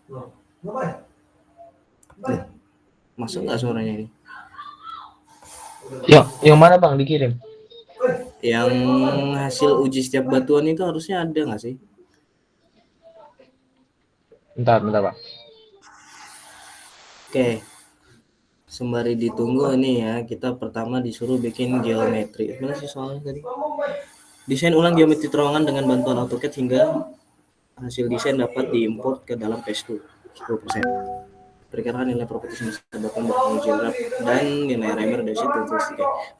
Tuh, masuk nggak suaranya ini? Yang mana Bang dikirim? Yang hasil uji setiap batuan itu harusnya ada nggak sih? Bentar Bang. Oke, sembari ditunggu ini ya, kita pertama disuruh bikin geometri. Mana sih soalnya tadi? Desain ulang geometri terowongan dengan bantuan AutoCAD hingga hasil desain dapat diimport ke dalam PES2 10%. Perkiraan nilai properti semesta batuan berpengaruh geograf dan nilai Reimer dari situ.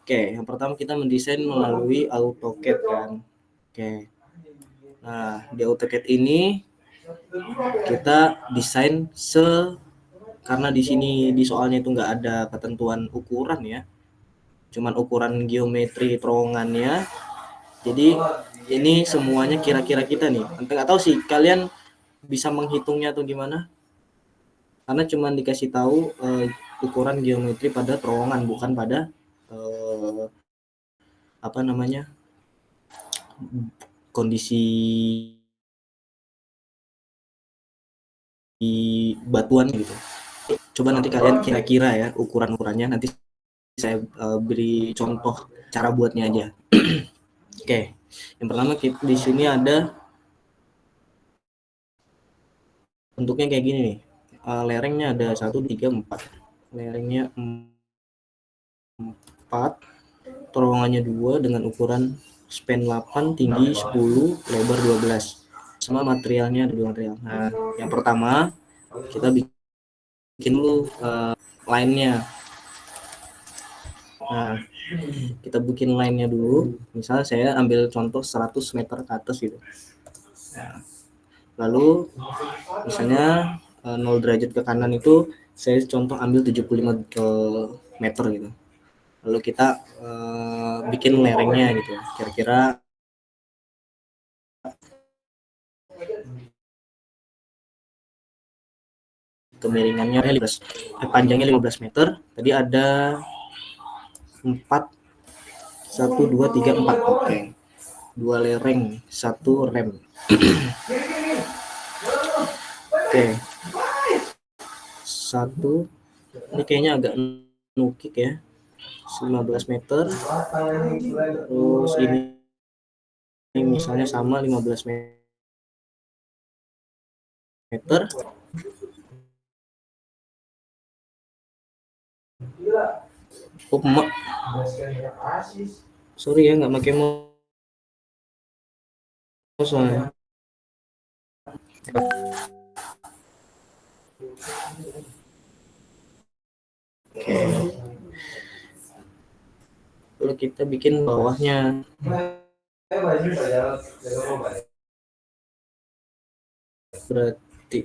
Oke, yang pertama kita mendesain melalui AutoCAD kan. Oke. Nah, di AutoCAD ini kita desain karena di sini di soalnya itu nggak ada ketentuan ukuran ya, cuman ukuran geometri terowongannya. Jadi ini semuanya kira-kira kita nih. Nggak tahu sih kalian bisa menghitungnya atau gimana? Karena cuman dikasih tahu ukuran geometri pada terowongan, bukan pada apa namanya kondisi di batuan gitu. Coba nanti kalian kira-kira ya ukuran-ukurannya, nanti saya beri contoh cara buatnya aja. Oke, yang pertama di sini ada bentuknya kayak gini nih. Lerengnya ada 1, 3, 4. Lerengnya 4, terowongannya 2 dengan ukuran span 8, tinggi 10, lebar 12. Semua materialnya ada 2 material. Nah, yang pertama kita bikin dulu line-nya. Nah, kita bikin line-nya dulu. Misalnya saya ambil contoh 100 meter ke atas gitu. Nah, lalu misalnya 0 derajat ke kanan itu saya contoh ambil 75 meter gitu. Lalu kita bikin lerengnya gitu. Kira-kira kemiringannya 15, panjangnya 15 meter. Tadi ada 4, 1, 2, 3, 4. Oke. 2 lereng, 1 rem. Oke. 1, ini kayaknya agak nukik ya. 15 meter. Terus ini misalnya sama 15 meter. Oh, sorry ya nggak pakai mouse soalnya. Oke. Lalu kita bikin bawahnya. Berarti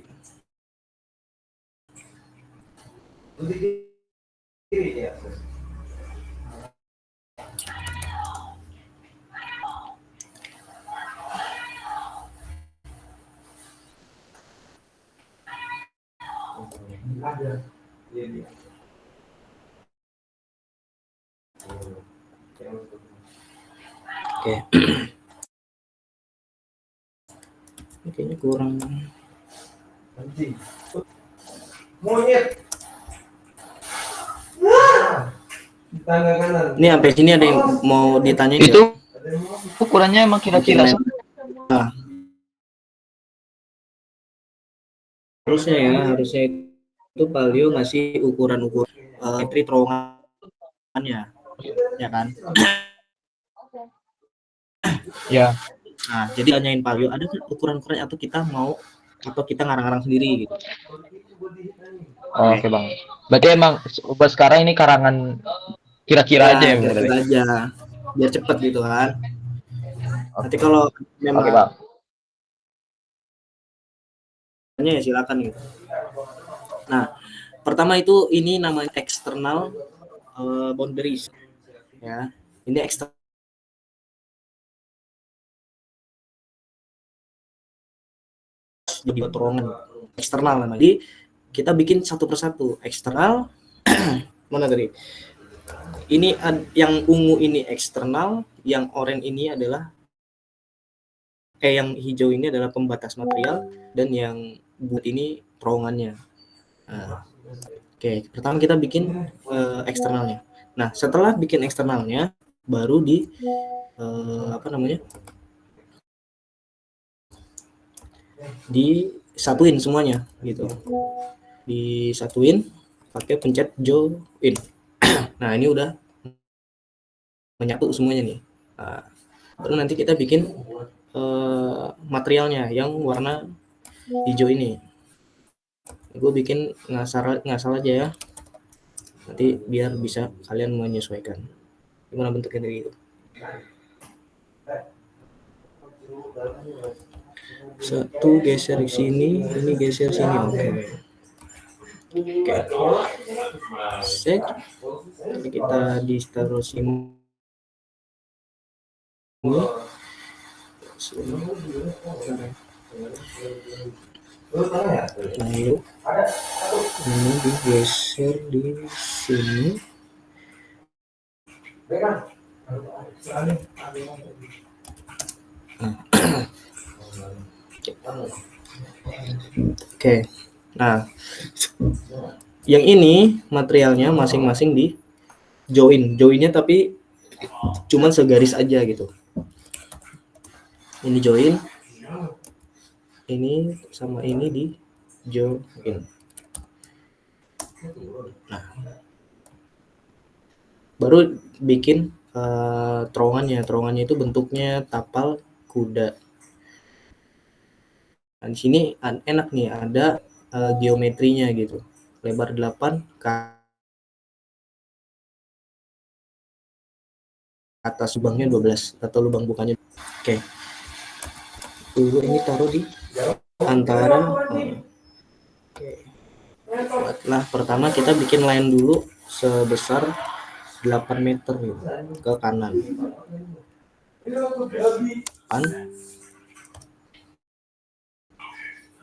oke. Ini kayaknya kurang. Monyet. Ini sampai sini ada yang mau ditanyain itu nggak? ukurannya emang kira-kira Nah, harusnya itu Palio ngasih ukuran-ukuran metri terowongannya, ya kan? ya. Nah, jadi tanyain Palio ada nggak ukuran-ukuran atau kita ngarang-ngarang sendiri gitu. Oke Bang. Berarti emang buat sekarang ini karangan kira-kira aja ya Kira-kira berarti. aja biar cepet gitu kan. Nanti Oke. kalau Oke memang Bang. ya silakan gitu. Nah, pertama itu ini namanya external boundaries ya. Ini eksternal jadi terowongan eksternal namanya. Jadi kita bikin satu persatu. Eksternal mana tadi? Ini yang ungu ini eksternal, yang oranye ini adalah yang hijau ini adalah pembatas material, dan yang buat ini terowongannya. Nah, oke, pertama kita bikin eksternalnya. Nah, setelah bikin eksternalnya, baru disatuin semuanya gitu. Disatuin pakai pencet join. Nah, ini udah menyatu semuanya nih. Nah, baru nanti kita bikin materialnya yang warna hijau ini. Gue bikin ngasal aja ya, nanti biar bisa kalian menyesuaikan gimana bentuknya dari itu. Satu geser di sini, ini geser sini. Oke. Set. Jadi kita di taruh sini. Lalu ini digeser di sini. Oke. Nah, yang ini materialnya masing-masing di joinnya tapi cuman segaris aja gitu. Ini join, ini sama ini di join. Nah, baru bikin terowongannya itu bentuknya tapal kuda. Nah, di sini enak nih, ada geometrinya gitu. Lebar 8 ke atas, lubangnya 12 atau lubang bukanya. Oke. Dulu ini taruh di antara. Oke. Nah, pertama kita bikin line dulu sebesar 8 meter gitu, ke kanan.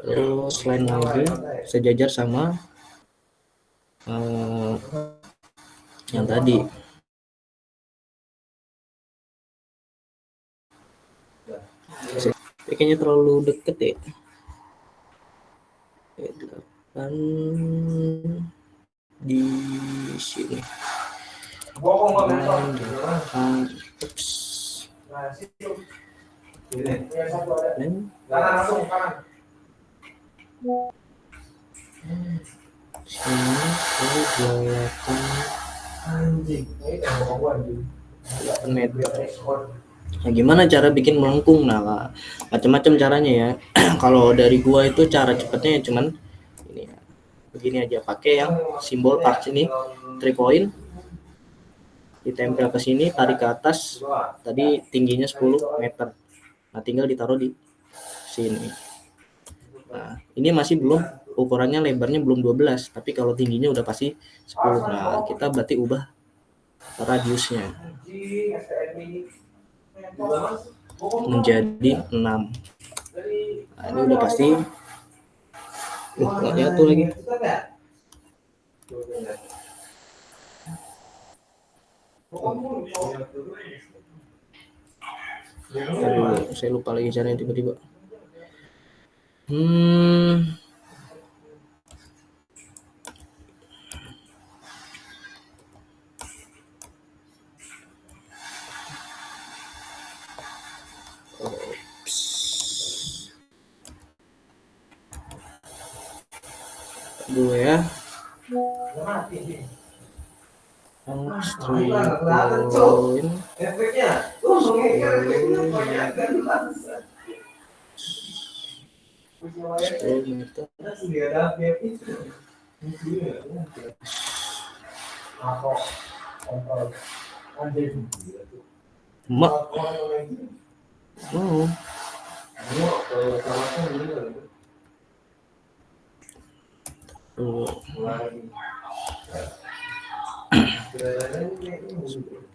Terus line lagi sejajar sama yang tadi. Kayaknya terlalu deket ya. 8 di sini. 8. Sini ke 8 meter. Nah, gimana cara bikin melengkung? Nah, macam-macam caranya ya. Kalau dari gua itu cara cepatnya cuman ini ya. Begini aja, pakai yang simbol arch ini, 3 point, ditempel ke sini, tarik ke atas. Tadi tingginya 10 meter. Nah, tinggal ditaruh di sini. Nah, ini masih belum, ukurannya lebarnya belum 12, tapi kalau tingginya udah pasti 10. Nah, kita berarti ubah radiusnya menjadi 6. Nah, ini udah pasti. Nggak jatuh lagi. Aduh, saya lupa lagi caranya tiba-tiba. Dulu ya. Mak. Oh.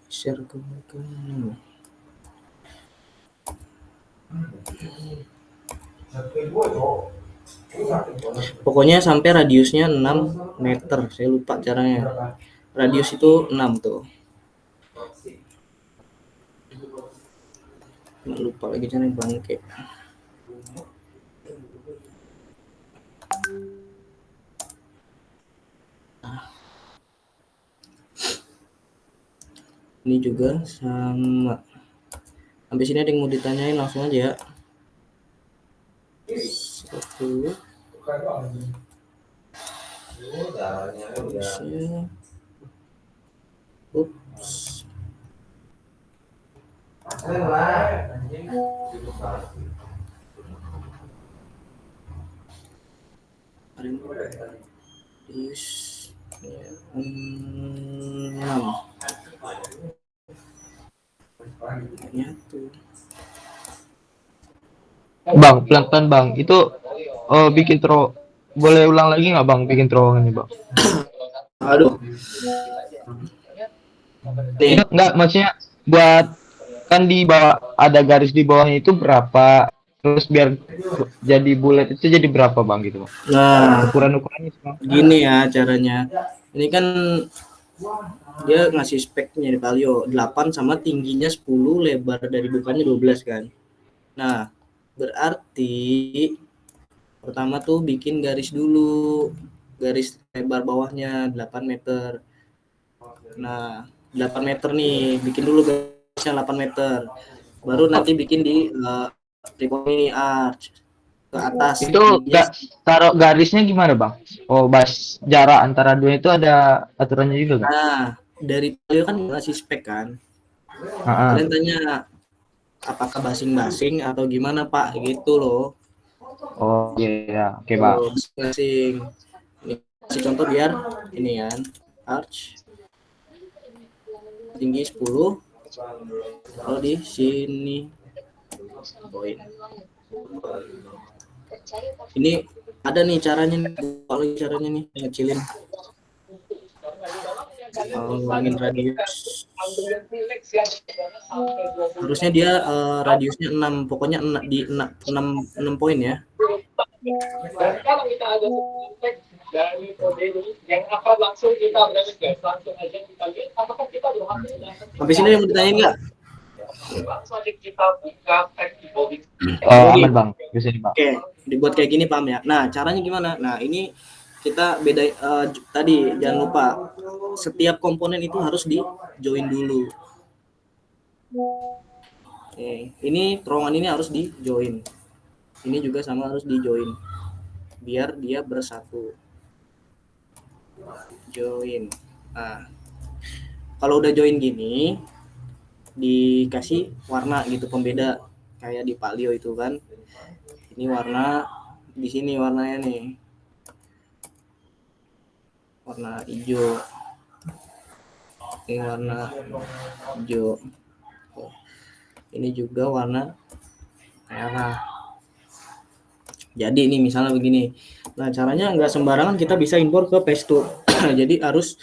Share ke kanan. Pokoknya sampai radiusnya 6 meter. Saya lupa caranya. Radius itu 6 tuh. Lupa lagi caranya, bangke. Ini juga sama. Sampai sini ada yang mau ditanyain, langsung aja ya. 10. Harusnya. Ups. Is ya, 6. Nyatu. Bang, pelan-pelan bang. Itu bikin boleh ulang lagi nggak bang bikin terowongan ini bang? Aduh. Nih, Enggak, maksudnya buat kan di bawah ada garis di bawahnya itu berapa, terus biar jadi bulat itu jadi berapa bang gitu bang? nah Ukuran-ukurannya bang. gini ya caranya. Ini kan dia ngasih speknya di Palio 8 sama tingginya 10, lebar dari bukanya 12 kan. Nah, berarti pertama tuh bikin garis dulu. Garis lebar bawahnya 8 meter. Nah, 8 meter nih, bikin dulu garisnya 8 meter. Baru nanti bikin di ini arch ke atas. Itu nggak taruh garisnya gimana bang? Oh, bas jarak antara dua itu ada aturannya juga kan? Nah, dari Palio kan ngasih spek kan. Kalian tanya apakah basing-basing atau gimana Pak gitu loh. Oh iya, oke bang. Basing. Ini kasih contoh biar ini kan arch tinggi 10, kalau di sini poin. Ini ada nih caranya nih, kalau caranya nih ngecilin, ngurangin radius. Harusnya dia radiusnya 6, pokoknya di 6 poin ya. Kalau kita ada dari model yang akan langsung kita langsung aja kita lihat apakah kita berhasil. Sampai sini yang mau ditanyain nggak? Langsung aja kita buka body. Aman bang, bisa nih bang. Oke, dibuat kayak gini paham ya. Nah, caranya gimana? Nah, ini kita beda tadi jangan lupa setiap komponen itu harus di join dulu. Oke, ini terowongan ini harus di join. Ini juga sama harus di join biar dia bersatu. Join. Nah, kalau udah join gini dikasih warna gitu pembeda kayak di Palio itu kan. Ini warna, di sini warnanya nih. Warna hijau. Ini warna hijau. Ini juga warna merah. Jadi ini misalnya begini. Nah, caranya nggak sembarangan kita bisa impor ke Pesto. Jadi harus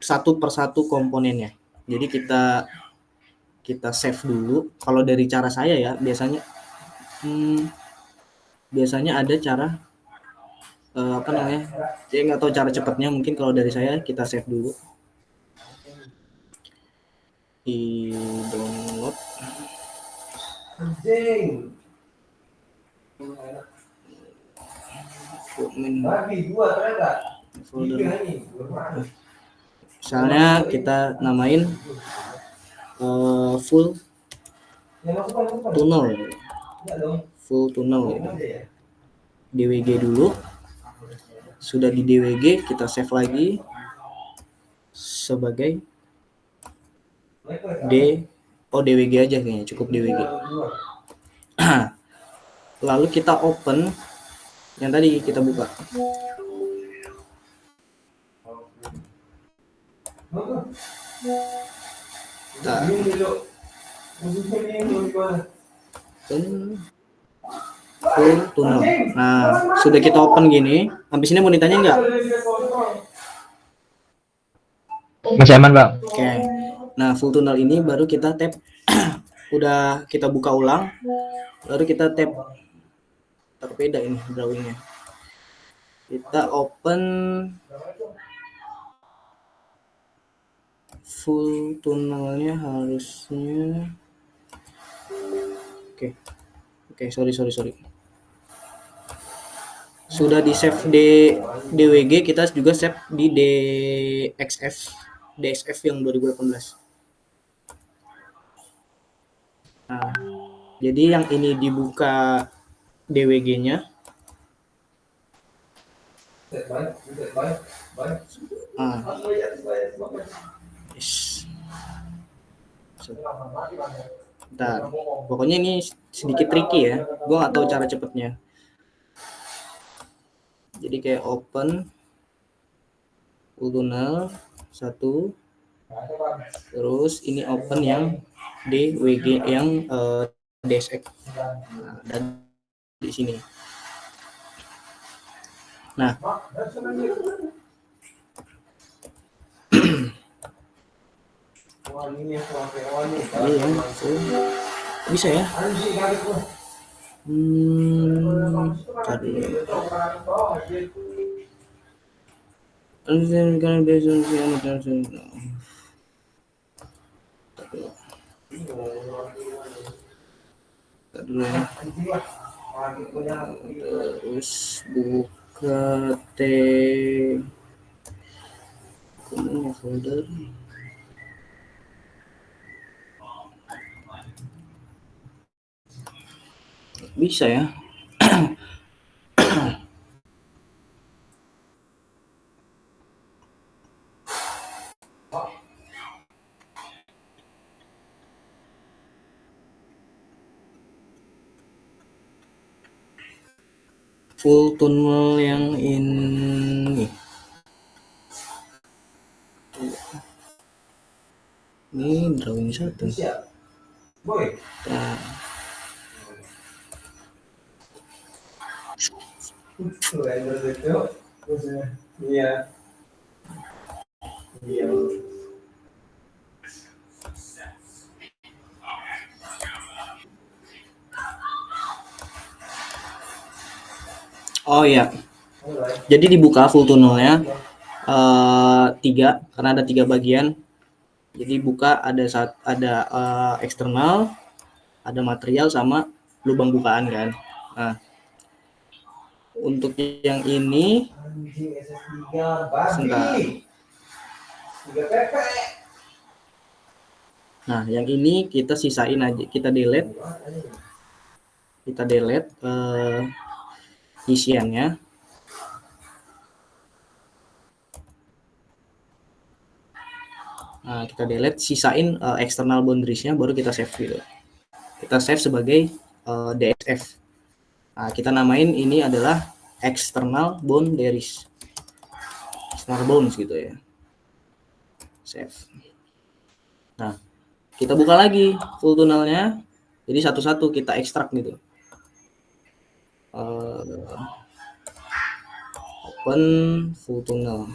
satu persatu komponennya. Jadi kita save dulu. Kalau dari cara saya ya biasanya ada cara apa namanya? Saya nggak tahu cara cepatnya. Mungkin kalau dari saya kita save dulu. Di download. Folder. Misalnya kita namain full tunnel gitu. DWG dulu. Sudah di DWG kita save lagi sebagai DWG aja kayaknya, cukup DWG. Lalu kita open yang tadi kita buka. Nah, full tunnel. Nah, sudah kita open gini. Habis ini mau ditanya nggak? Masih aman bang. Oke. Nah, full tunnel ini baru kita tap. Udah kita buka ulang. Baru kita tap. Berbeda ini drawingnya. Kita open full tunnelnya harusnya. Oke, sorry. Sudah di save DWG, kita juga save di DXF yang 2018. Nah, jadi yang ini dibuka DWG-nya. Ah, yes. Bentar. Pokoknya ini sedikit tricky ya. Gue nggak tahu cara cepetnya. Jadi kayak open full tunnel 1, terus ini open yang DWG yang DSX. Nah, dan di sini. Nah, ini ya, bisa ya. Tadi. Dulu ya. Terus buka kemana folder. Bisa ya. Full tunnel yang ini. Ini drawing 1. Nah. Iya. Oh iya. Jadi dibuka full tunnelnya 3 karena ada 3 bagian. Jadi buka ada eksternal, ada material sama lubang bukaan kan. Nah, untuk yang ini sebentar. Nah, yang ini kita sisain aja, kita delete isiannya. Nah, kita delete, sisain external boundariesnya, baru kita save gitu. Kita save sebagai DXF. Nah, kita namain ini adalah external boundaries, external bounds gitu ya. Save. Nah, kita buka lagi full tunnelnya. Jadi satu-satu kita ekstrak gitu. Open full tunnel.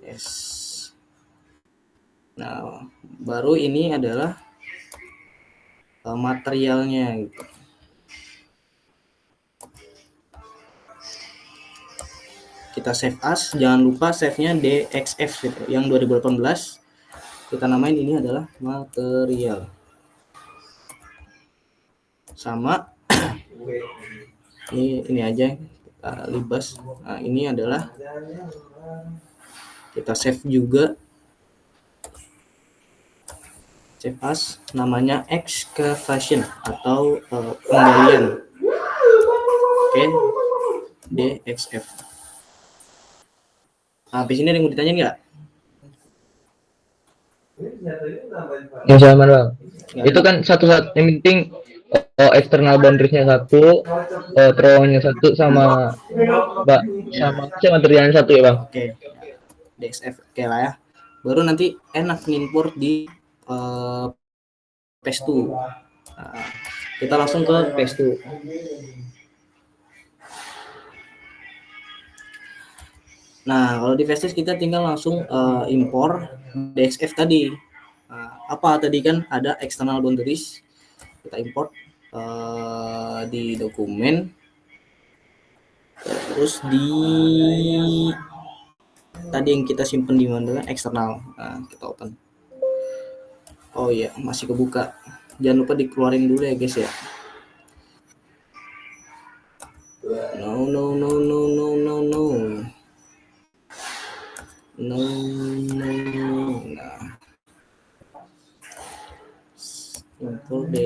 Yes. Nah, baru ini adalah materialnya gitu. Kita save as, jangan lupa save-nya DXF gitu. Yang 2018 kita namain ini adalah material. Sama ini aja kita libas. Nah, ini adalah kita save juga, save as, namanya excavation atau penggalian. Oke, DXF. Nah, habis ini ada yang mau ditanyain nggak? Yang sama bang. Itu kan satu-satu, yang penting external boundariesnya 1, terowongannya 1, sama materialnya 1 ya bang. Oke. DXF oke lah ya. Baru nanti enak ngimport di Pestu. Nah, kita langsung ke Pestu. Nah, kalau di Festus kita tinggal langsung impor DXF tadi. Nah, apa tadi kan ada external boundaries, kita import di dokumen, terus di tadi yang kita simpen di mana eksternal. Nah, kita open. Oh iya, masih kebuka. Jangan lupa dikeluarin dulu ya guys ya. No. Nah.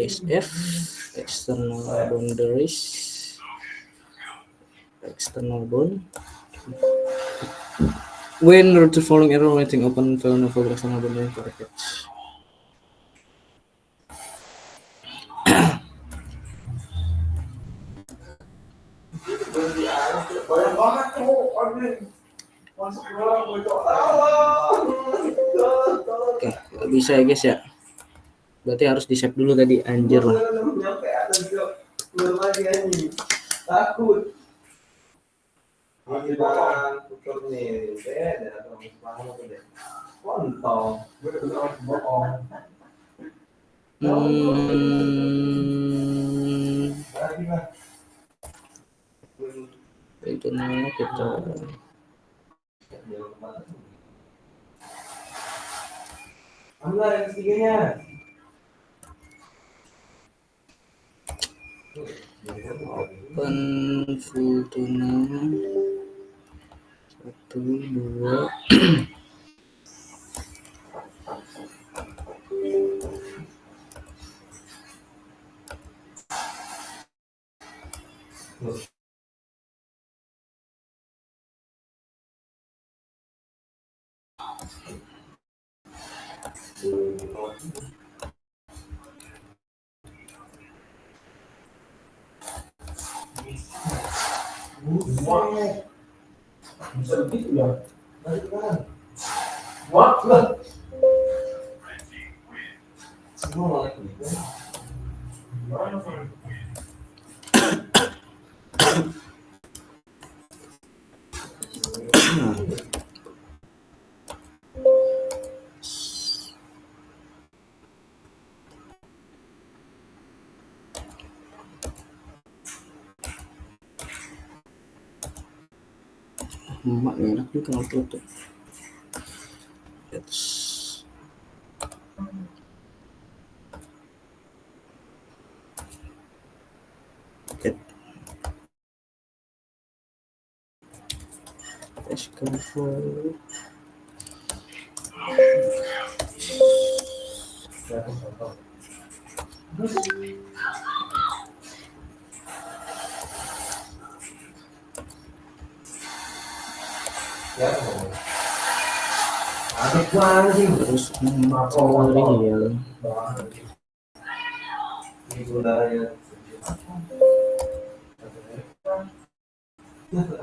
EXF, external boundaries, external bond. When the following error writing open file novel external boundary package. Oke, nggak bisa ya guys ya. Berarti harus di save dulu tadi, anjir lah. Takut. Masih bang, tutup nih, beda atau kontol, bohong. Itu namanya kita ambil yang ketiganya. open full tuna 1 2 Bisa begitu ya? Wah, lah. Semua malah gitu. emak enak juga kalau tutup. Yes. Get. Let's go for Ya. Adik banget sih. terus mencari ya. Ini saudaranya. Oke.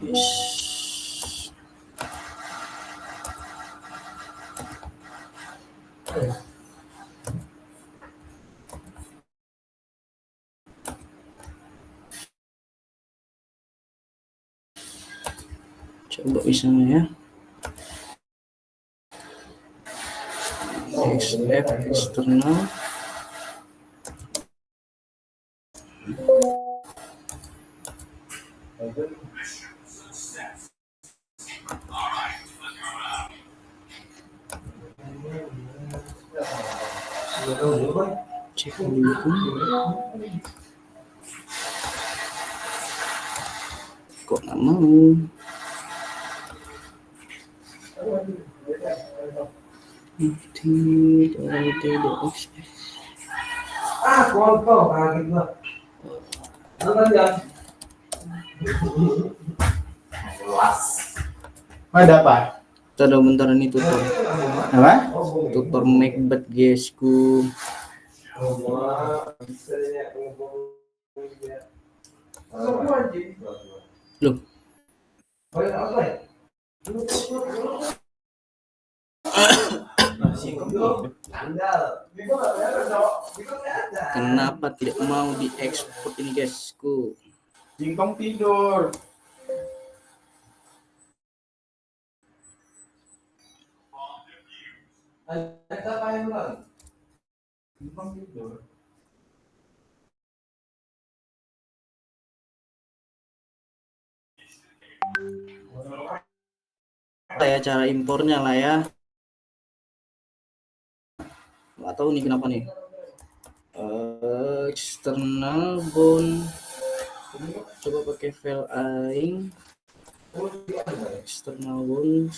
Yes. Coba misalnya ya. XF eksternal cek dulu kok nggak mau. Tidak Kontol kaget gua. Nonton ya. Ada apa? kita ada bentar ini tutor Apa? tutor Macbeth guysku. Loh, kenapa tidak mau diekspor ini guysku? Jingkong tidur. Ya cara impornya lah ya. Nggak tahu nih kenapa nih. External bond. Coba pakai file aing. External bond.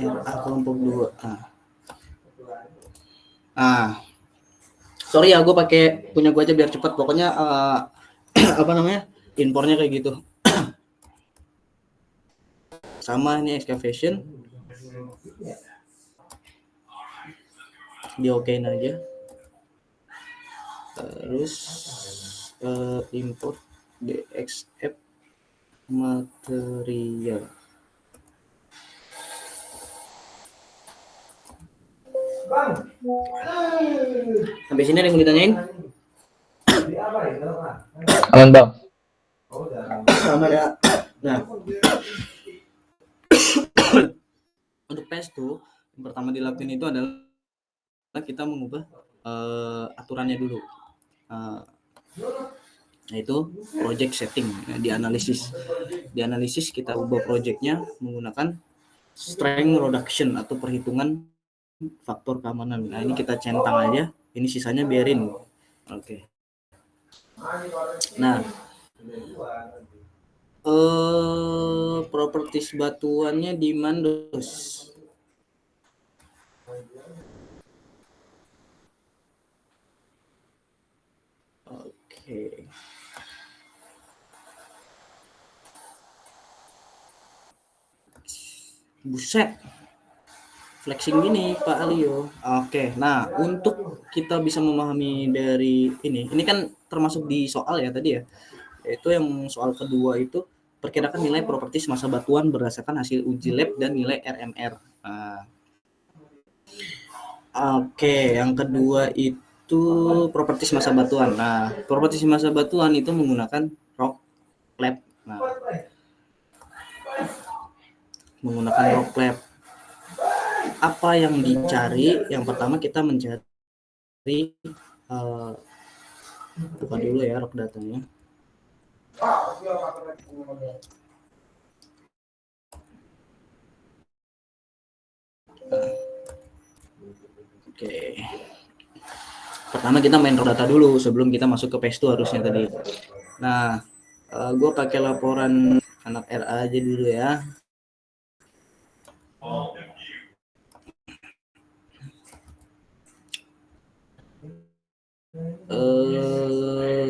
RA kelompok 2. Sorry ya, gue pakai punya gue aja biar cepat. Pokoknya apa namanya, impornya kayak gitu. Sama ini excavation, di okein aja. Terus import DXF material. Sampai sini ada yang mau ditanyain? Aman bang. Sama ya. Nah, untuk PES tuh yang pertama dilakukan itu adalah kita mengubah aturannya dulu. Yaitu project setting, dianalisis kita ubah projectnya menggunakan strength reduction atau perhitungan faktor keamanan. Nah, ini kita centang aja, ini sisanya biarin. Oke. Nah, properties batuannya di Mandos. Oke. Buset. Flexing gini Pak Alio. Oke. Nah, untuk kita bisa memahami dari ini kan termasuk di soal ya tadi ya. Yaitu yang soal kedua itu perkirakan nilai properties massa batuan berdasarkan hasil uji lab dan nilai RMR. Nah, oke, yang kedua itu properties massa batuan. Nah, properties massa batuan itu menggunakan rock lab. Nah, menggunakan rock lab. Apa yang dicari? Yang pertama kita mencari buka dulu ya rock datanya. Oke. Pertama kita main rock data dulu sebelum kita masuk ke PES harusnya tadi. Nah, gue pakai laporan anak RA aja dulu ya.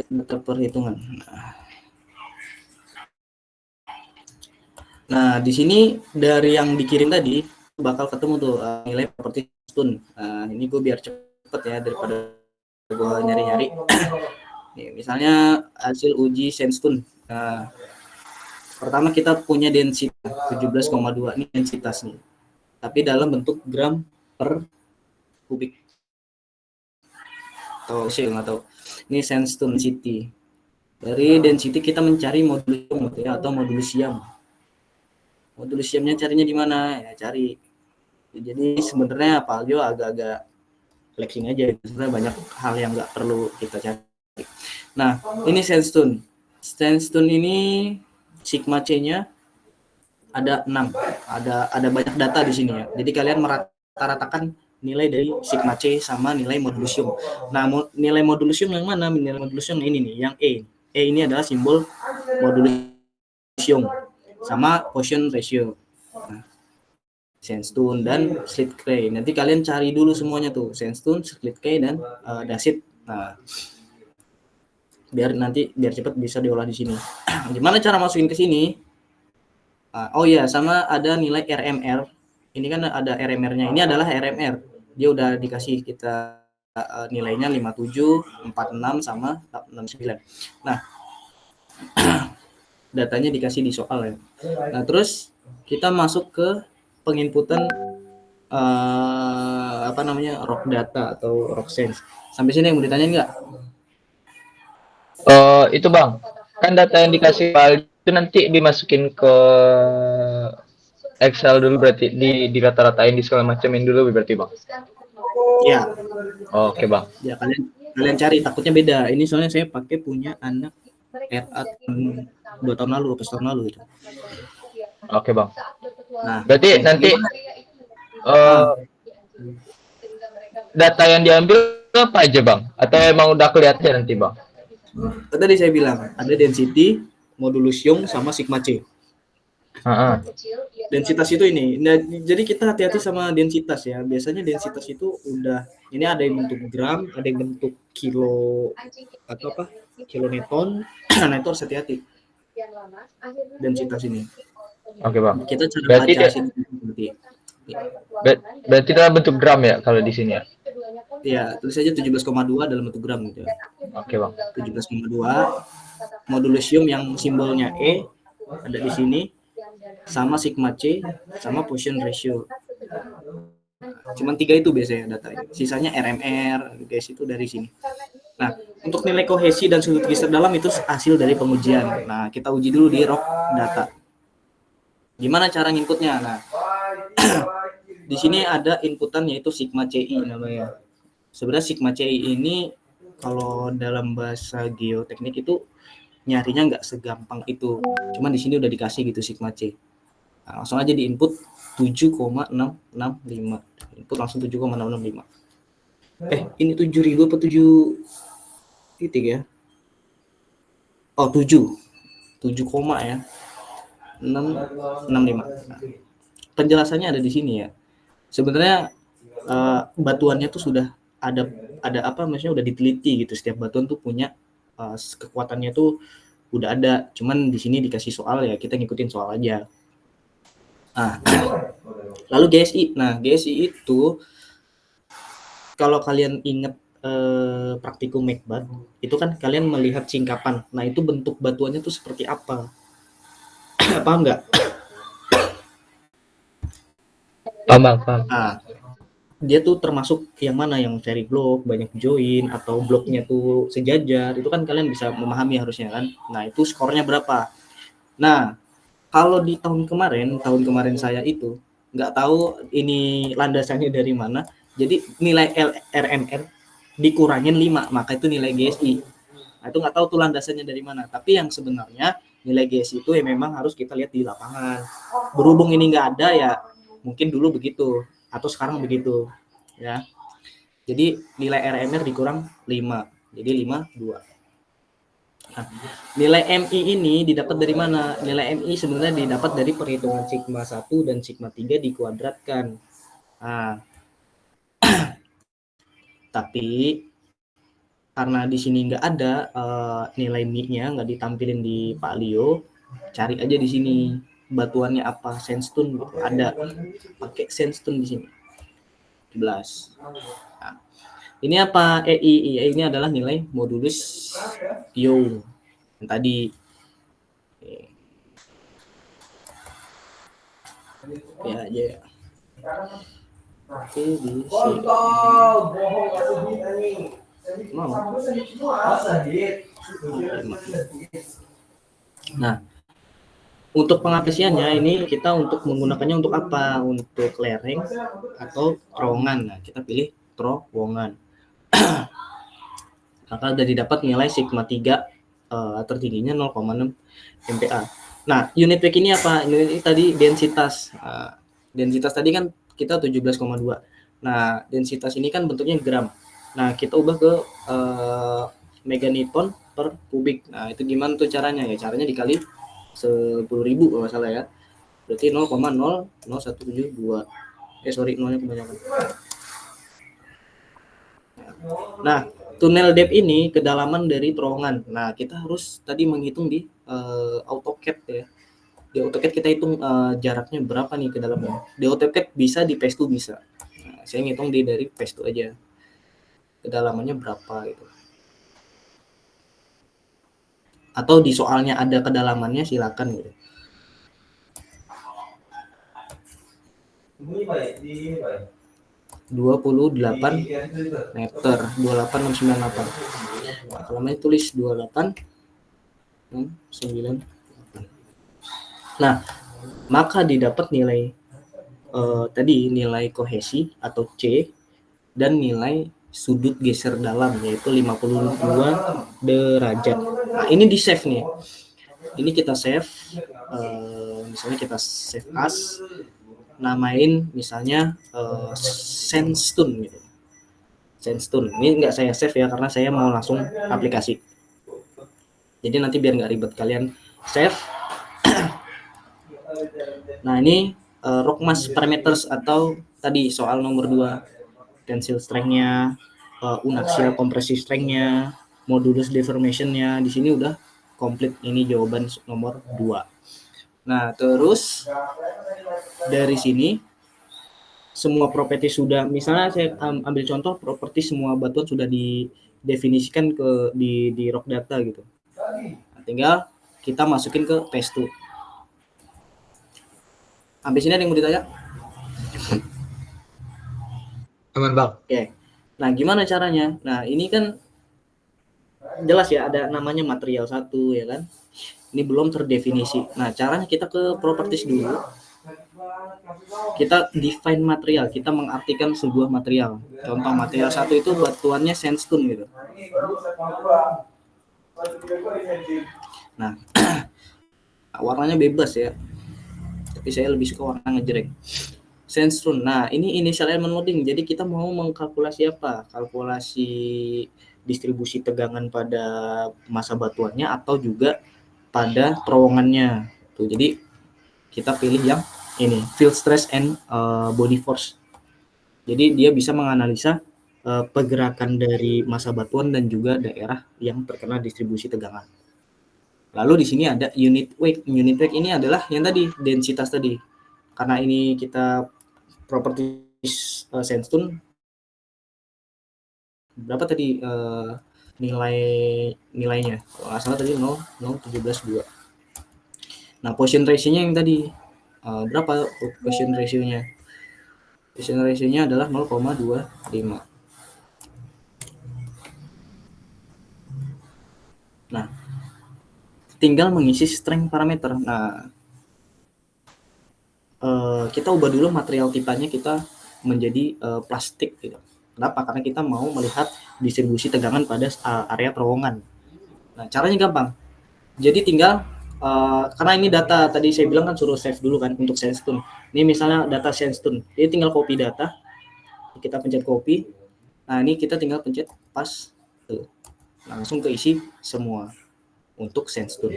Data perhitungan. Nah, di sini dari yang dikirim tadi bakal ketemu tuh nilai properti stun. Nah, ini gue biar cepet ya daripada gue nyari-nyari. Nih, misalnya hasil uji sandstone. Nah, pertama kita punya densitas 17,2 ini densitas nih. Tapi dalam bentuk gram per kubik. Atau saya nggak tahu. Ini sandstone density. Dari density kita mencari modulus ya, atau modulusium. Modulusiumnya carinya di mana? Ya cari. Jadi sebenarnya Palio agak-agak flexing aja. Sebenarnya banyak hal yang nggak perlu kita cari. Nah, ini sandstone. Sandstone ini sigma C-nya ada 6. Ada banyak data di sini ya. Jadi kalian merata-ratakan nilai dari sigma C sama nilai modulusium. Nah, nilai modulusium yang mana? Nilai modulusium ini nih, yang E. E ini adalah simbol modulusium sama Poisson ratio. Nah, sandstone dan slate clay. Nanti kalian cari dulu semuanya tuh, sandstone, slate clay dan dasit. Nah, biar cepat bisa diolah di sini. Gimana cara masukin ke sini? Oh iya, sama ada nilai RMR. Ini kan ada RMR-nya. Ini adalah RMR. Dia udah dikasih kita nilainya 57, 46 sama 69. Nah, datanya dikasih di soal ya. Nah, terus kita masuk ke penginputan rock data atau rock sense. Sampai sini yang mau ditanyain nggak? Itu bang, kan data yang dikasih itu nanti dimasukin ke Excel dulu berarti di rata-ratain di segala macamin dulu berarti bang. Ya. Oke bang. Ya kalian cari, takutnya beda. Ini soalnya saya pakai punya anak RA 2 tahun lalu, atau tahun lalu gitu. Oke bang. Nah, berarti nanti data yang diambil apa aja bang? Atau emang udah kelihatan nanti bang? Tadi saya bilang ada density, modulus Young sama sigma C. Heeh. Densitas itu ini. Nah, jadi kita hati-hati sama densitas ya. Biasanya densitas itu udah ini ada yang bentuk gram, ada yang bentuk kilo atau apa? Kilonewton. Nah, itu harus hati-hati densitas ini. Oke, Bang. Kita cara Berarti baca dia- hasil seperti Berarti dalam bentuk gram ya kalau di sini ya. ya, tulis aja 17,2 dalam bentuk gram gitu ya. Oke, Bang. 17,2 modulus Young yang simbolnya E ada di sini sama sigma C sama Poisson ratio. Cuman 3 itu biasanya datanya. Sisanya RMR, guys, itu dari sini. Nah, untuk nilai kohesi dan sudut geser dalam itu hasil dari pengujian. Nah, kita uji dulu di rock data. Gimana cara nginputnya? Nah, di sini ada inputan yaitu sigma CI namanya. Sebenarnya sigma CI ini kalau dalam bahasa geoteknik itu nyarinya nggak segampang itu. Cuman di sini udah dikasih gitu sigma C. Nah, langsung aja di input 7,665. Input langsung 7,665. Ini 7.000 apa 7 titik ya? Oh, 7. 7 koma ya. 665. Nah, penjelasannya ada di sini ya. Sebenarnya batuannya tuh sudah ada apa maksudnya udah diteliti gitu. Setiap batuan tuh punya kekuatannya tuh udah ada. Cuman di sini dikasih soal ya kita ngikutin soal aja. Nah, lalu GSI. Nah, GSI itu kalau kalian ingat praktikum Macbeth, itu kan kalian melihat singkapan. Nah, itu bentuk batuannya tuh seperti apa? Paham nggak? Paham. Nah, dia tuh termasuk yang mana, yang very block, banyak join, atau bloknya tuh sejajar. Itu kan kalian bisa memahami harusnya kan. Nah, itu skornya berapa? Nah, kalau di tahun kemarin saya itu nggak tahu ini landasannya dari mana. Jadi nilai RMR dikurangin 5, maka itu nilai GSI. Nah, itu nggak tahu tuh landasannya dari mana. Tapi yang sebenarnya nilai GSI itu ya memang harus kita lihat di lapangan. Berhubung ini nggak ada ya mungkin dulu begitu atau sekarang begitu ya. Jadi nilai RMR dikurang 5. Jadi 52. Nah, nilai MI ini didapat dari mana? Nilai MI sebenarnya didapat dari perhitungan sigma 1 dan sigma 3 dikuadratkan. Nah, tapi karena di sini nggak ada nilai MI-nya, nggak ditampilin di Pak Leo, cari aja di sini batuannya apa, sandstone gitu. Ada pakai sandstone di sini. 11. Nah, ini apa? EI ini adalah nilai modulus Young yang tadi. Ya aja ya. Oke, di sini. Mau. Nah, untuk pengaplikasiannya ini kita untuk menggunakannya untuk apa? Untuk lereng atau terowongan. Nah, kita pilih terowongan. Maka sudah didapat nilai sigma 3 tertingginya 0,6 MPa. Nah, unit P ini apa? Ini tadi densitas. Densitas tadi kan kita 17,2. Nah, densitas ini kan bentuknya gram. Nah, kita ubah ke meganewton per kubik. Nah, itu gimana tuh caranya? Ya, caranya dikali 10.000 kalau nggak salah ya. Berarti 0,00172. Nolnya kebanyakan. Nah, tunnel depth ini kedalaman dari terowongan. Nah, kita harus tadi menghitung di AutoCAD ya. Di AutoCAD kita hitung jaraknya berapa nih kedalamannya. Di AutoCAD bisa, di Pesto bisa. Nah, saya ngitung dari Pesto aja. Kedalamannya berapa gitu. Atau di soalnya ada kedalamannya silakan gitu. 28 meter, 28698. Nah, kalau mau tulis 28698. Nah, maka didapat nilai tadi nilai kohesi atau C dan nilai sudut geser dalam yaitu 52 derajat. Nah, ini di save nih. Ini kita save, misalnya kita save as, namain misalnya sandstone gitu. Sandstone. Ini nggak saya save ya karena saya mau langsung aplikasi. Jadi nanti biar nggak ribet kalian Save. Nah, ini rock mass parameters atau tadi soal nomor 2. Tensile strength-nya, unaxial compressive strength-nya, modulus deformation-nya. Di sini udah komplit. Ini jawaban nomor 2. Nah, terus dari sini semua properti sudah, misalnya saya ambil contoh properti semua batuan sudah didefinisikan di rock data gitu. Nah, tinggal kita masukin ke test 2. Habis ini ada yang mau ditanya? Aman bang. Oke. Nah, gimana caranya? Nah, ini kan jelas ya, ada namanya material 1 ya kan. Ini belum terdefinisi. Nah, caranya kita ke properties dulu. Kita define material, kita mengartikan sebuah material. Contoh material 1 itu batuannya sandstone gitu. Nah, warnanya bebas ya. Tapi saya lebih suka warna ngejreng. Sandstone. Nah, ini initial element loading. Jadi kita mau mengkalkulasi apa? Kalkulasi distribusi tegangan pada massa batuannya atau juga pada terowongannya. Tuh, jadi kita pilih yang ini, field stress and body force. Jadi dia bisa menganalisa pergerakan dari massa batuan dan juga daerah yang terkena distribusi tegangan. Lalu di sini ada unit weight. Unit weight ini adalah yang tadi, densitas tadi. Karena ini kita properties sandstone, berapa tadi nilainya? Kalau nggak salah tadi 0,17,2. Nah, Poisson ratio-nya yang tadi berapa Poisson ratio-nya? Poisson ratio-nya adalah 0,25. Nah, tinggal mengisi strength parameter. Nah, kita ubah dulu material kitanya, kita menjadi plastik gitu. Kenapa? Karena kita mau melihat distribusi tegangan pada area terowongan. Nah, caranya gampang. Jadi tinggal karena ini data tadi saya bilang kan suruh save dulu kan untuk sandstone. Ini misalnya data sandstone. Jadi tinggal copy data. Kita pencet copy. Nah, ini kita tinggal pencet pas. Tuh. Langsung keisi semua untuk sandstone.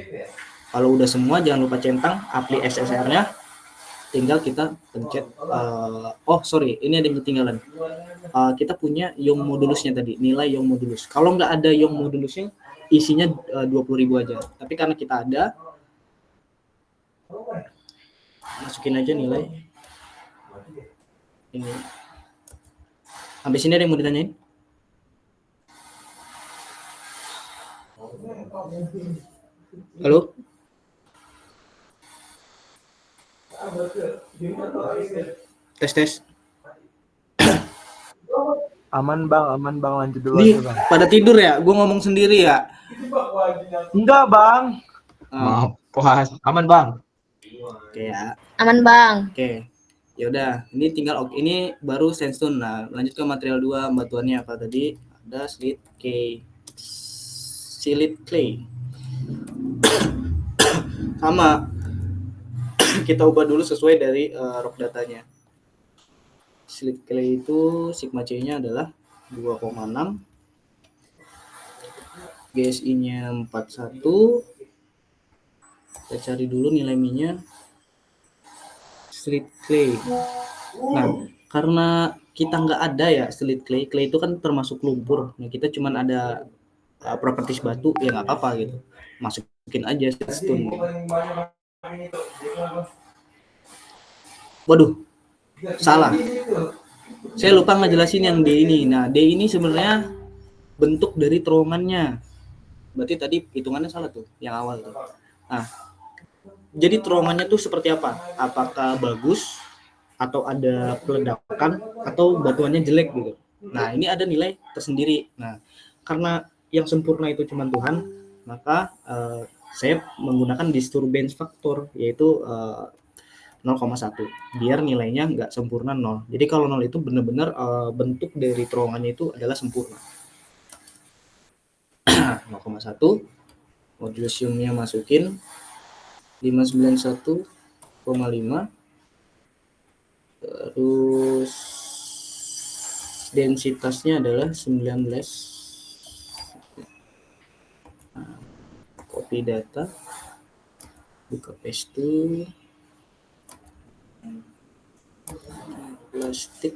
Kalau udah semua jangan lupa centang apply SSR-nya. Tinggal kita pencet ini ada yang ketinggalan. Kita punya Young modulusnya tadi, nilai Young modulus. Kalau nggak ada Young modulusnya, isinya 20.000 aja. Tapi karena kita ada, masukin aja nilai ini. Habis ini ada yang mau ditanyain? Halo? Tes. Aman bang, lanjut dulu Ini aja bang. pada tidur ya? Gue ngomong sendiri ya? Enggak bang. Maaf, puas. Aman bang. Oke ya. Aman bang. Oke. Ya udah, ini tinggal ini baru sandstone. Nah, lanjut ke material 2, batuannya apa tadi? Ada silite clay. Sama. Kita ubah dulu sesuai dari rock datanya. Silite clay itu sigma C-nya adalah 2,6. GSI-nya 41. Kita cari dulu nilai Mi-nya. Silite clay. Nah, karena kita nggak ada ya silite clay itu kan termasuk lumpur. Nah, kita cuman ada properties batu, ya nggak apa-apa gitu. Masukin aja sandstone. Waduh, salah. Saya lupa ngejelasin yang D ini. Nah, D ini sebenarnya bentuk dari terowongannya. Berarti tadi hitungannya salah tuh, yang awal tuh. Nah, jadi terowongannya tuh seperti apa? Apakah bagus, atau ada peledakan, atau batuannya jelek gitu. Nah, ini ada nilai tersendiri. Nah, karena yang sempurna itu cuma Tuhan, maka saya menggunakan disturbance factor, yaitu 0,1 biar nilainya nggak sempurna 0. Jadi kalau 0 itu benar-benar bentuk dari terowongannya itu adalah sempurna. 0,1 modulasiumnya masukin 591,5, terus densitasnya adalah 19. Copy data, buka paste, plastik,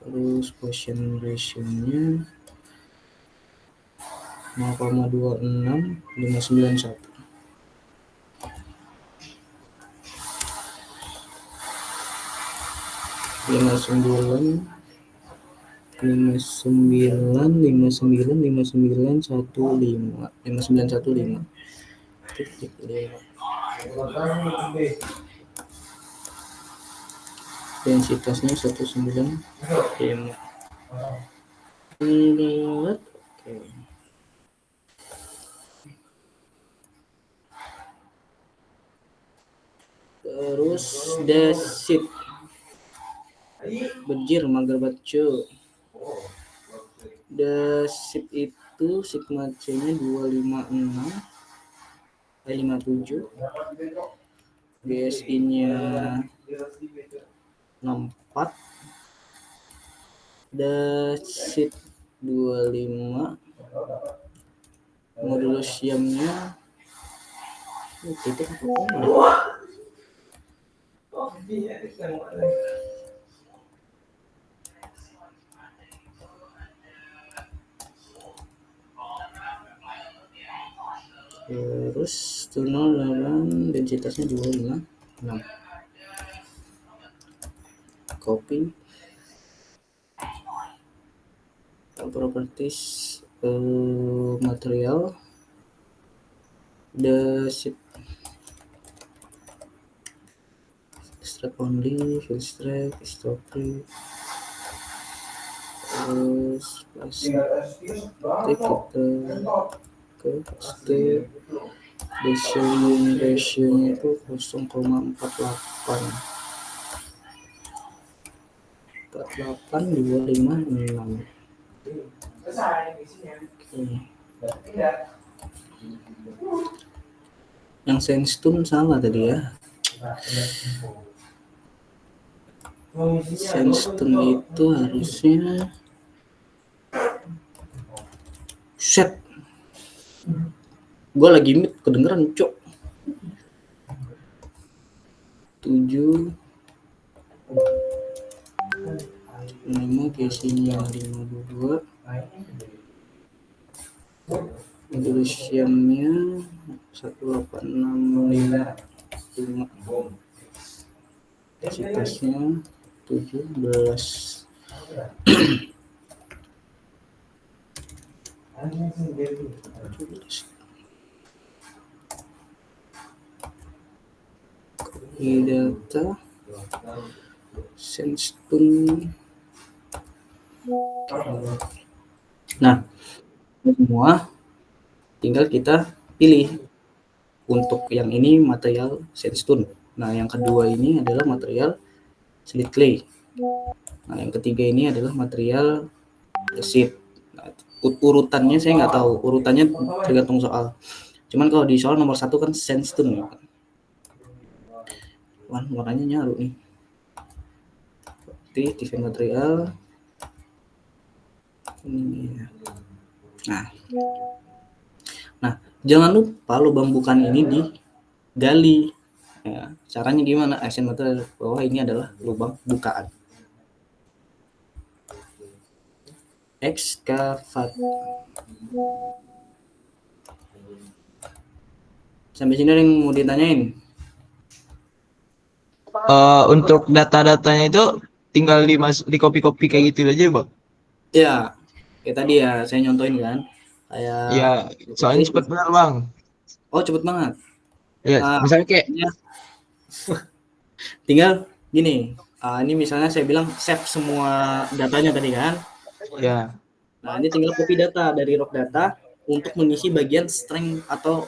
terus quotient ratio-nya 0,26591. Lima sembilan 5915 titik 5. Densitasnya 195. Oke. Terus desit bejir mager baca. Desit itu sigma C-nya 256 57. GSI-nya 64. Desit 25. Modulus siamnya titik apa? Terus tunnel dalam densitasnya 256. Copy. Properties material desit extract only, filtrate, stopper, terus plastik kita ke paste. Ratio-nya itu 0,48 Yang sandstone salah tadi ya. Sandstone itu harusnya set. Gue lagi mute kedengeran cok. 7 5 GSI-nya 52. Magnesiumnya 18655. Densitasnya 17. Copy data sandstone. Nah, semua tinggal kita pilih. Untuk yang ini material sandstone. Nah, yang kedua ini adalah material slate clay. Nah, yang ketiga ini adalah material desit. Nah, urutannya saya nggak tahu, urutannya tergantung soal. Cuman kalau di soal nomor 1 kan sandstone. Wah, warnanya nyaru nih. Design material. Ini. Nah, jangan lupa lubang bukaan ini digali. Ya, caranya gimana? Assign material bahwa ini adalah lubang bukaan. Excavat. Sampai sini ada yang mau ditanyain? Untuk data-datanya itu tinggal di copy-copy kayak gitu aja, Bang. Ya, kayak tadi ya saya nyontoin kan. Kayak Ya, soalnya cepet benar, Bang. Oh, cepet banget. Ya, misalnya kayak tinggal gini. Ini misalnya saya bilang save semua datanya tadi kan. ya. Nah, ini tinggal copy data dari log data untuk mengisi bagian strength atau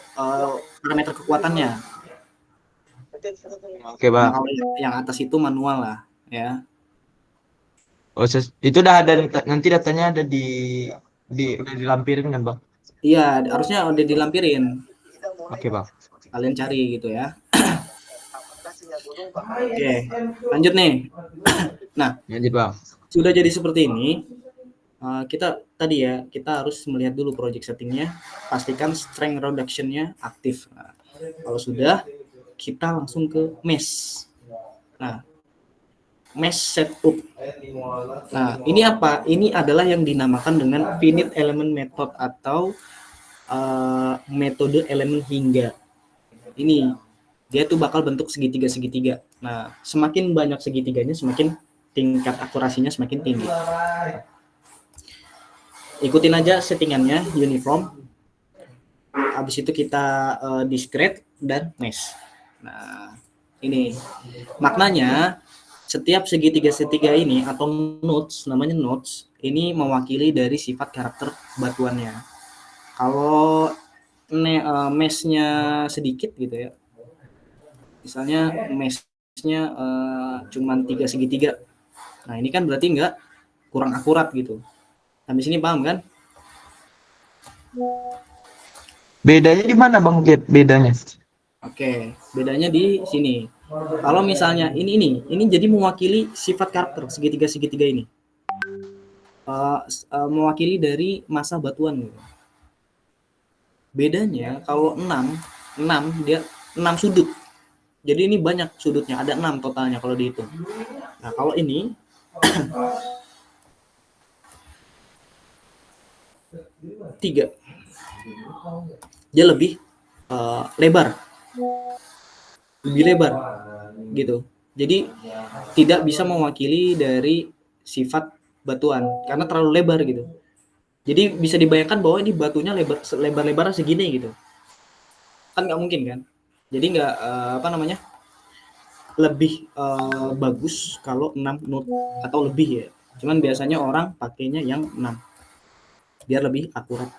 parameter kekuatannya. Oke, Bang. Nah, kalau yang atas itu manual lah, ya. Oh, itu udah ada nanti datanya ada udah dilampirin kan, Bang? Iya, harusnya udah dilampirin. Oke, Bang. Kalian cari gitu ya. Oke, lanjut nih. Nah, Lanjut, Bang. sudah jadi seperti ini. kita tadi ya, kita harus melihat dulu project settingnya, pastikan strength reduction-nya aktif. Nah, kalau sudah, kita langsung ke mesh. Nah, mesh setup. Nah, ini apa? Ini adalah yang dinamakan dengan finite element method atau metode elemen hingga. Ini dia tuh bakal bentuk segitiga-segitiga. Nah, semakin banyak segitiganya, semakin tingkat akurasinya semakin tinggi. Ikutin aja settingannya, uniform. Habis itu kita discrete dan mesh. Nah, ini maknanya setiap segitiga-segitiga ini atau nodes, namanya nodes, ini mewakili dari sifat karakter batuannya. Kalau mesh-nya sedikit gitu ya, misalnya mesh-nya cuman 3 segitiga, nah ini kan berarti nggak, kurang akurat gitu. Sampai sini paham kan? Bedanya di mana Bang Git? Bedanya? Oke, bedanya di sini. Kalau misalnya ini jadi mewakili sifat karakter segitiga-segitiga ini. Mewakili dari massa batuan gitu. Bedanya kalau 6 dia 6 sudut. Jadi ini banyak sudutnya, ada 6 totalnya kalau dihitung. Nah, kalau ini tiga, dia lebih lebar, gitu. Jadi tidak bisa mewakili dari sifat batuan karena terlalu lebar gitu. Jadi bisa dibayangkan bahwa ini batunya lebar-lebarnya segini gitu. Kan nggak mungkin kan? Jadi nggak lebih bagus kalau 6 node atau lebih ya. Cuman biasanya orang pakainya yang 6 biar lebih akurat.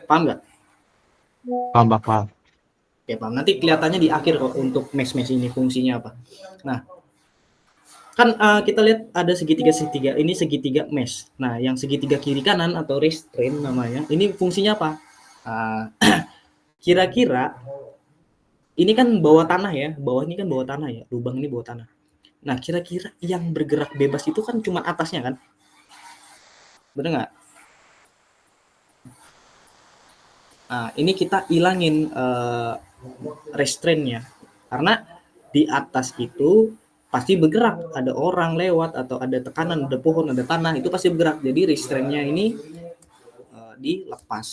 Paham nggak? Paham. Oke, paham. Nanti kelihatannya di akhir kok untuk mesh ini fungsinya apa. Nah, kan kita lihat ada segitiga-segitiga. Ini segitiga mesh. Nah, yang segitiga kiri kanan atau restraint namanya, ini fungsinya apa? Kira-kira ini kan bawah tanah ya, bawah ini kan bawah tanah ya, lubang ini bawah tanah. Nah, kira-kira yang bergerak bebas itu kan cuma atasnya kan? Bener nggak? Nah, ini kita hilangin restraint-nya. Karena di atas itu pasti bergerak. Ada orang lewat atau ada tekanan, ada pohon, ada tanah, itu pasti bergerak. Jadi restraint-nya ini dilepas.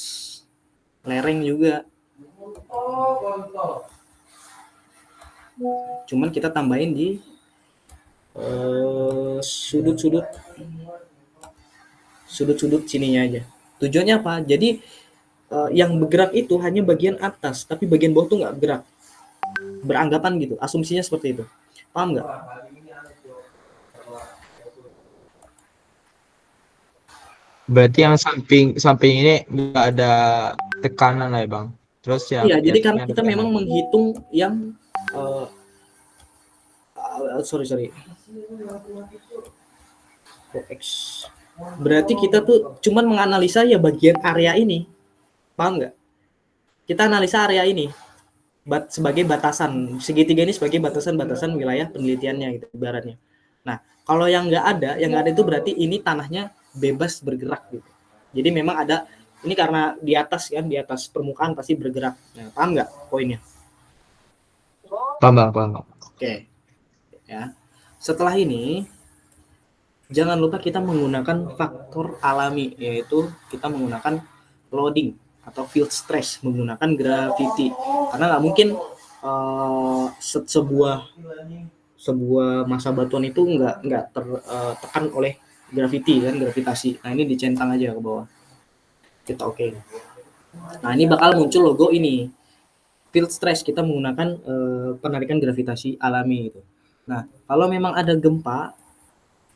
Lereng juga. Cuman kita tambahin di sudut-sudut sininya aja. Tujuannya apa? Jadi yang bergerak itu hanya bagian atas, tapi bagian bawah tuh nggak bergerak. Beranggapan gitu, asumsinya seperti itu. Paham nggak? Berarti yang samping ini nggak ada tekanan lah ya Bang. Terus yang Iya, jadi karena ada kita tekanan. memang menghitung yang sorry. X. Berarti kita tuh cuman menganalisa ya bagian area ini. Paham nggak? Kita analisa area ini sebagai batasan. Segitiga ini sebagai batasan-batasan wilayah penelitiannya gitu ibaratnya. Nah, kalau yang nggak ada itu berarti ini tanahnya bebas bergerak gitu. Jadi memang ada, ini karena di atas kan, di atas permukaan pasti bergerak. Nah, paham nggak poinnya? Paham. Oke. Ya. Setelah ini jangan lupa kita menggunakan faktor alami, yaitu kita menggunakan loading atau field stress menggunakan gravity. Karena nggak mungkin sebuah massa batuan itu nggak tertekan oleh gravity kan, gravitasi. Nah, ini dicentang aja ke bawah. Kita oke. Nah, ini bakal muncul logo ini. Field stress kita menggunakan penarikan gravitasi alami gitu. Nah, kalau memang ada gempa,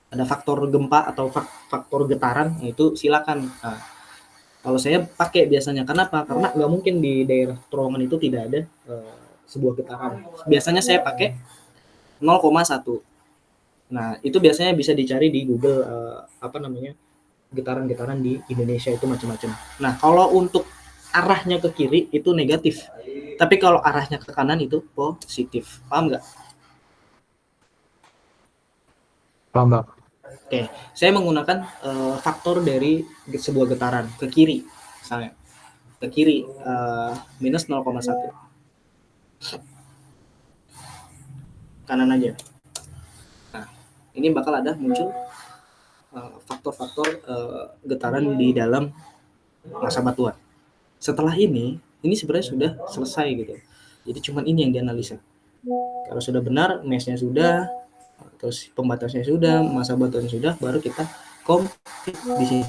ada faktor gempa atau faktor getaran, itu silakan. Nah, kalau saya pakai biasanya, kenapa? Karena nggak mungkin di daerah terowongan itu tidak ada sebuah getaran. Biasanya saya pakai 0,1. Nah, itu biasanya bisa dicari di Google getaran-getaran di Indonesia itu macam-macam. Nah, kalau untuk arahnya ke kiri itu negatif. Tapi kalau arahnya ke kanan itu positif. Paham nggak? Paham Bang. Oke, saya menggunakan faktor dari sebuah getaran ke kiri, misalnya ke kiri minus 0,1, kanan aja. Nah, ini bakal ada muncul faktor-faktor getaran di dalam massa batuan. Setelah ini sebenarnya sudah selesai gitu. Jadi cuman ini yang dianalisa. Kalau sudah benar, mesh-nya sudah, terus pembatasnya sudah, massa batuan sudah, baru kita compute di sini.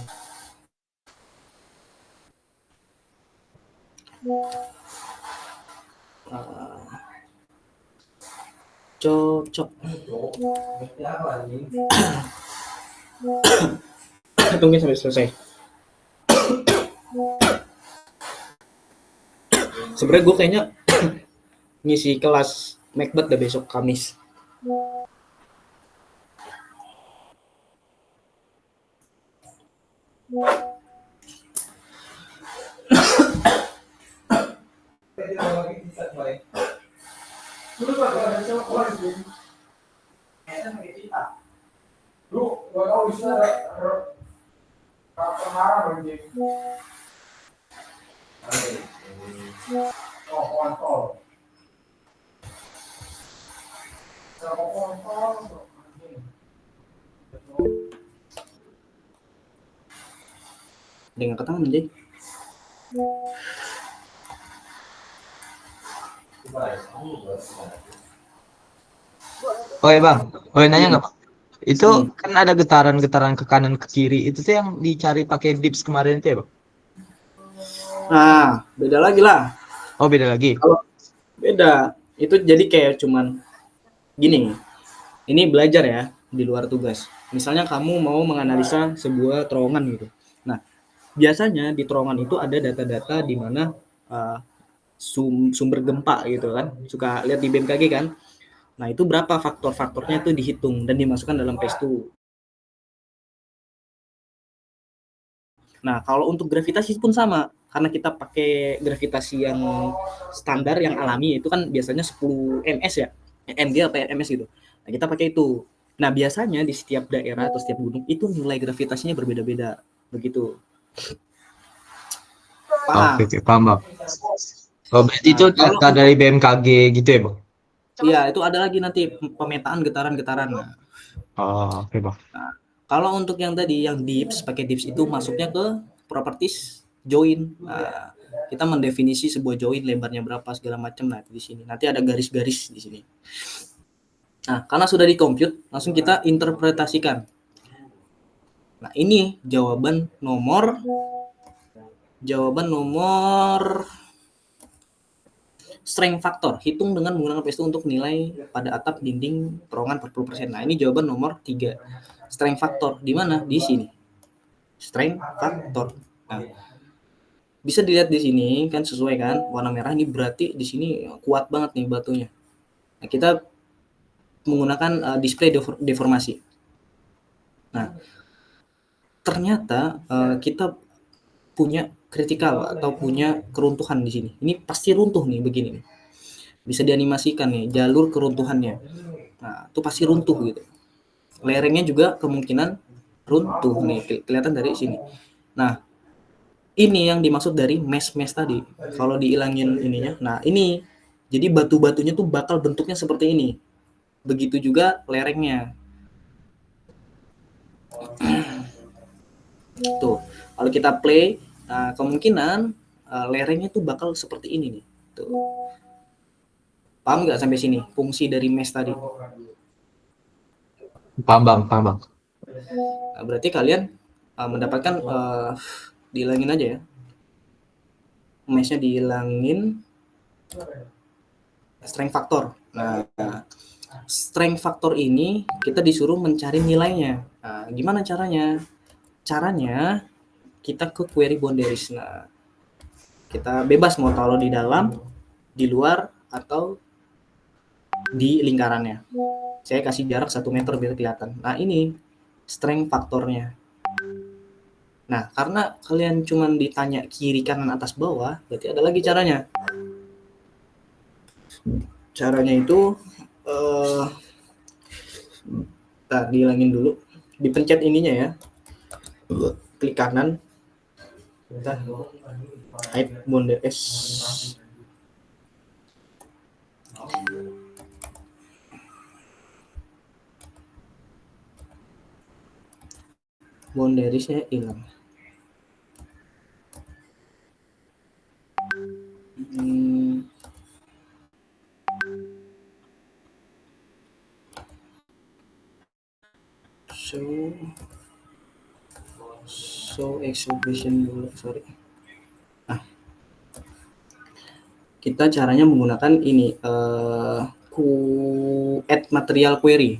Cocok. Tunggu sampai selesai. Sebenarnya gue kayaknya ngisi kelas Macbeth deh besok Kamis. Dengan ke tangan aja. Oke bang, boleh nanya nggak bang? Itu kan ada getaran-getaran ke kanan ke kiri, itu tuh yang dicari pakai dips kemarin itu ya bang? Nah, beda lagi lah. Oh beda lagi. Kalau beda, itu jadi kayak cuman gini. Ini belajar ya di luar tugas. Misalnya kamu mau menganalisa sebuah terowongan gitu. Nah, biasanya di terowongan itu ada data-data di mana sumber gempa gitu kan. Suka lihat di BMKG kan. Nah, itu berapa faktor-faktornya itu dihitung dan dimasukkan dalam PES2. Nah, kalau untuk gravitasi pun sama. Karena kita pakai gravitasi yang standar, yang alami, itu kan biasanya 10 ms ya. MG apa ms gitu. Nah, kita pakai itu. Nah, biasanya di setiap daerah atau setiap gunung itu nilai gravitasinya berbeda-beda. Begitu. Paham? Oke, paham bang. Oh berarti itu data dari BMKG gitu ya bang? Iya, itu ada lagi nanti pemetaan getaran-getaran. Nah, Oh oke bang. Nah, kalau untuk yang tadi yang dips, pakai dips itu masuknya ke properties join. Nah, kita mendefinisi sebuah join lebarnya berapa segala macam. Nah, di sini nanti ada garis-garis di sini. Nah, karena sudah di-compute, langsung kita interpretasikan. Nah, ini jawaban nomor strength factor. Hitung dengan menggunakan PES2 untuk nilai pada atap dinding terowongan 40%. Nah, ini jawaban nomor 3. Strength factor di mana? Di sini. Strength factor. Nah, bisa dilihat di sini kan sesuai kan, warna merah ini berarti di sini kuat banget nih batunya. Nah, kita menggunakan display deformasi. Nah, ternyata kita punya kritikal atau punya keruntuhan di sini. Ini pasti runtuh nih begini nih. Bisa dianimasikan nih jalur keruntuhannya. Nah, itu pasti runtuh gitu. Lerengnya juga kemungkinan runtuh nih, kelihatan dari sini. Nah, ini yang dimaksud dari mesh tadi. Kalau dihilangin ininya, nah ini jadi batu-batunya tuh bakal bentuknya seperti ini. Begitu juga lerengnya. Tuh, kalau kita play, nah kemungkinan lerengnya tuh bakal seperti ini nih. Tuh. Paham nggak sampai sini fungsi dari mesh tadi? Paham bang. Nah, berarti kalian mendapatkan dihilangin aja ya. Mesh-nya dihilangin strength factor. Nah, strength factor ini kita disuruh mencari nilainya. Nah, gimana caranya? Caranya kita ke query boundaries. Nah, kita bebas mau taruh di dalam, di luar, atau di lingkarannya. Saya kasih jarak 1 meter biar kelihatan. Nah, ini strength faktornya. Nah, karena kalian cuma ditanya kiri, kanan, atas, bawah, berarti ada lagi caranya. Caranya itu dihilangin dulu. dipencet ininya ya, klik kanan, kita hide Monde S. Boundariesnya hilang. So exhibition dulu, sorry. Kita caranya menggunakan ini add material query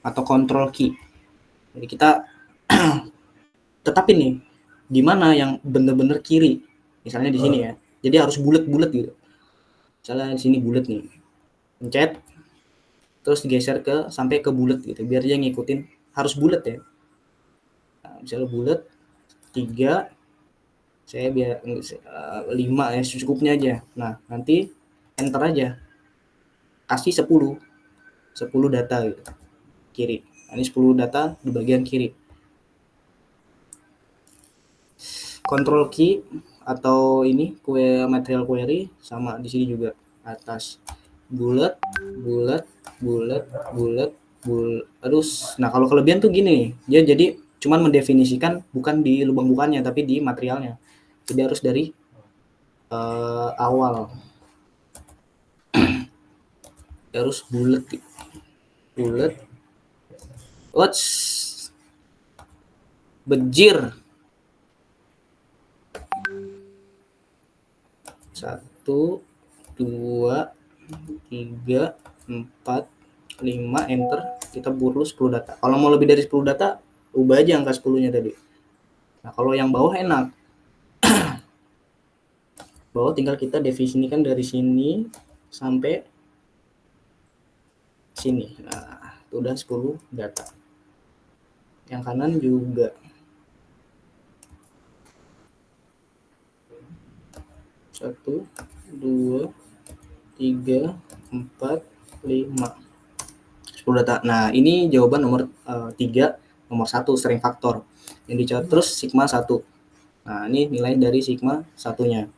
atau control key. Jadi kita tetapin nih di mana yang benar-benar kiri. Misalnya di sini ya. Jadi harus bulat-bulat gitu. Misalnya di sini bulat nih. Pencet terus geser sampai ke bulat gitu biar dia ngikutin, harus bulat ya. Nah, misalnya bulat 3, saya biar 5 ya secukupnya aja. Nah, nanti enter aja. Kasih 10 data gitu. Kiri. Nah, ini 10 data di bagian kiri. Control key atau ini material query sama di sini juga atas bulat. Terus nah kalau kelebihan tuh gini, dia jadi cuman mendefinisikan bukan di lubang bukannya tapi di materialnya. Jadi harus dari awal. Harus bulat. What's bejir. 1, 2, 3, 4, 5, enter. Kita buru 10 data. Kalau mau lebih dari 10 data, ubah aja angka 10-nya tadi. Nah, kalau yang bawah enak. Bawah tinggal kita definisikan dari sini sampai sini. Nah, itu udah 10 data. Yang kanan juga. 1, 2, 3, 4, 5. 10 data. Nah, ini jawaban nomor 3, nomor 1 string factor. Yang dicatat terus sigma 1. Nah, ini nilai dari sigma 1-nya.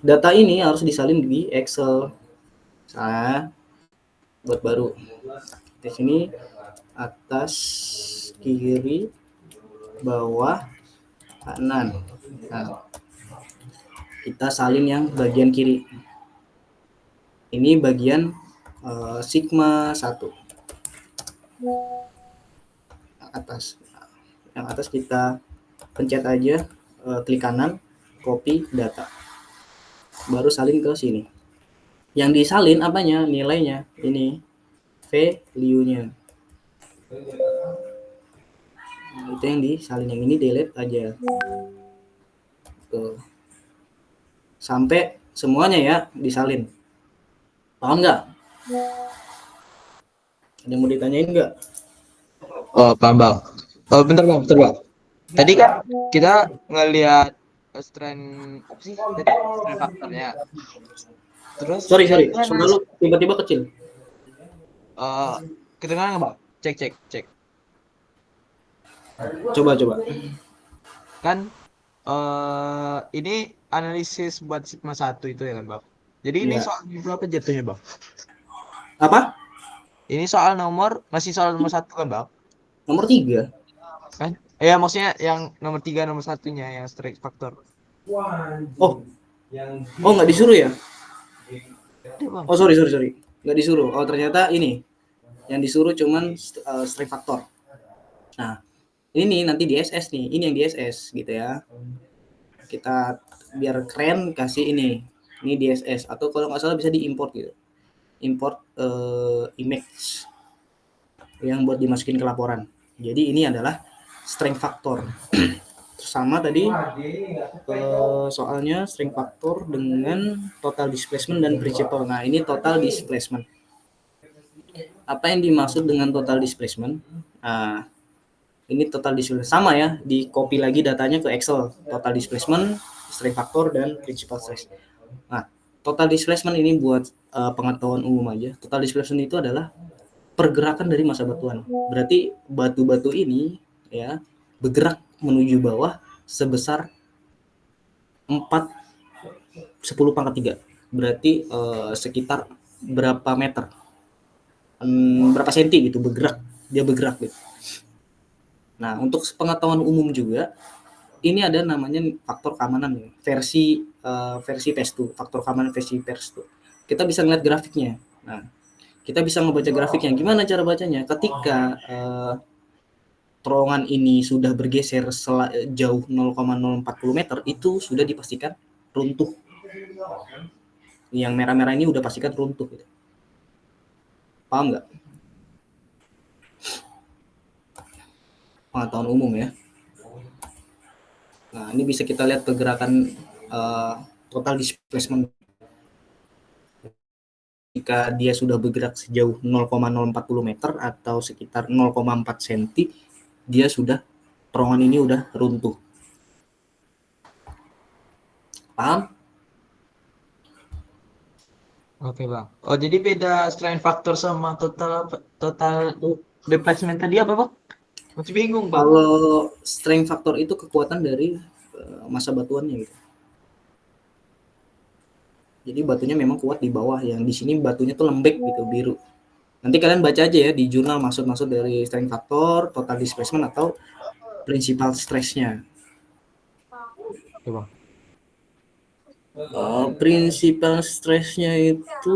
Data ini harus disalin di Excel. Nah, buat baru. Di sini atas, kiri, bawah, kanan. Nah, kita salin yang bagian kiri. Ini bagian sigma 1. Atas. Yang atas kita pencet aja, klik kanan, copy data. Baru salin ke sini. Yang disalin apanya? Nilainya. Ini value-nya. Nah, itu yang disalin, yang ini delete aja. Tuh. Sampai semuanya ya disalin. Paham nggak? Ada yang mau ditanyain nggak? Oh, paham bang. Oh, bentar bang. Tadi kan kita ngelihat strength apa sih? Tadi strength faktornya. Terus Sorry. Suara lu tiba-tiba kecil. kedengaran nggak bang? Cek. Coba. Kan ini analisis buat sigma 1 itu ya kan bang? Jadi ini Ya. soal berapa jatuhnya bang? Apa? Ini masih soal nomor 1 kan bang? Nomor 3. Kan? Ya maksudnya yang nomor 3 nomor 1-nya yang strength factor. Oh, nggak disuruh ya? Ada, bang. Oh, sorry. Nggak disuruh. Oh, ternyata ini. Yang disuruh cuman strength factor. Nah, ini nanti di SS nih. Ini yang di SS gitu ya. Kita biar keren kasih ini. Ini di SS. Atau kalau nggak salah bisa diimport gitu. Import image yang buat dimasukin ke laporan. Jadi ini adalah strength factor. Sama tadi soalnya string factor dengan total displacement dan principal. Nah, ini total displacement. Apa yang dimaksud dengan total displacement? Nah, ini total displacement sama ya, di copy lagi datanya ke Excel. Total displacement, string factor dan principal stress. Nah, total displacement ini buat pengetahuan umum aja. Total displacement itu adalah pergerakan dari massa batuan. Berarti batu-batu ini ya bergerak menuju bawah sebesar 4 10⁻³ berarti sekitar berapa meter, berapa senti gitu dia bergerak gitu. Nah, untuk pengetahuan umum juga ini ada namanya faktor keamanan versi PES2, faktor keamanan versi PES2. Kita bisa ngeliat grafiknya. Nah, kita bisa membaca grafiknya. Gimana cara bacanya? Ketika terowongan ini sudah bergeser jauh 0,040 meter, itu sudah dipastikan runtuh. Yang merah-merah ini udah pastikan runtuh gitu. Paham nggak? Pengetahuan umum ya. Nah, ini bisa kita lihat pergerakan total displacement. Jika dia sudah bergerak sejauh 0,040 meter atau sekitar 0,4 cm, dia sudah, terowongan ini udah runtuh. Paham? Oke bang. Oh jadi beda strain factor sama total displacement tadi apa bang? Masih bingung bang. Kalau strength factor itu kekuatan dari massa batuannya gitu. Jadi batunya memang kuat di bawah, yang di sini batunya tuh lembek gitu, biru. Nanti kalian baca aja ya di jurnal maksud dari strength factor, total displacement atau principal stress-nya. Oke bang. Principal stress-nya itu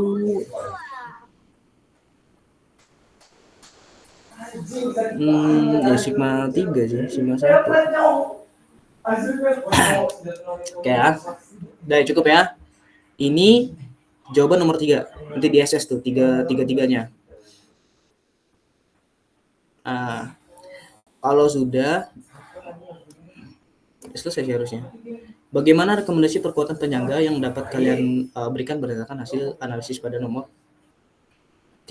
ya sigma 3 sih, sigma 1. Oke ya. Udah cukup ya. Ini jawaban nomor 3. Nanti di SS tuh, tiga-tiganya. Kalau sudah selesai sih harusnya. Bagaimana rekomendasi perkuatan penyangga yang dapat kalian berikan berdasarkan hasil analisis pada nomor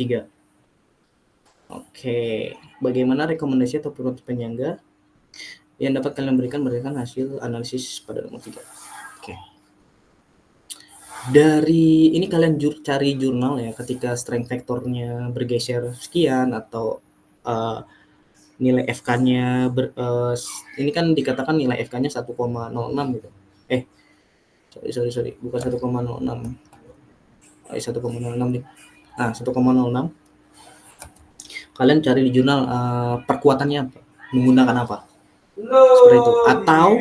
3? Oke. Bagaimana rekomendasi atau perkuatan penyangga yang dapat kalian berikan berdasarkan hasil analisis pada nomor 3? Oke. Dari ini kalian cari jurnal ya, ketika strength factornya bergeser sekian atau nilai FK-nya ini kan dikatakan nilai FK-nya 1,06 gitu. Sorry, bukan 1,06. 1,06 nih. Nah, 1,06. Kalian cari di jurnal perkuatannya apa? Menggunakan apa? Seperti itu. Atau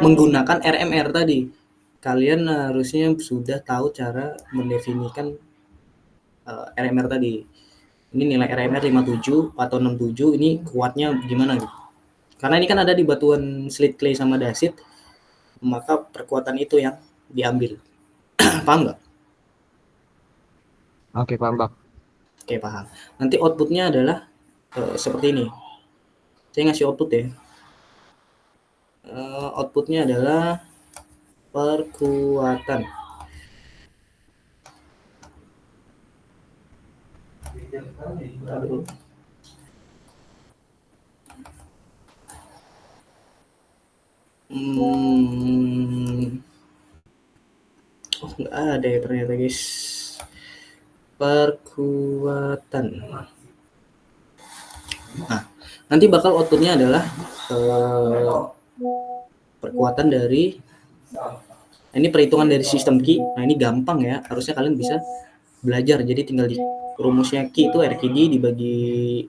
menggunakan RMR tadi. Kalian harusnya sudah tahu cara mendefinisikan RMR tadi. Ini nilai RMR 57 atau 67, ini kuatnya gimana gitu. Karena ini kan ada di batuan slate clay sama dasit, maka perkuatan itu yang diambil. Paham nggak? Oke paham bang. Oke paham. Nanti outputnya adalah seperti ini. Saya ngasih output ya. Outputnya adalah perkuatan. Aduh. Oh nggak ada ya ternyata guys. Perkuatan. Nah, nanti bakal outputnya adalah perkuatan dari, ini perhitungan dari sistem Ki. Nah ini gampang ya, harusnya kalian bisa belajar. Jadi tinggal di rumusnya Ki itu RQD dibagi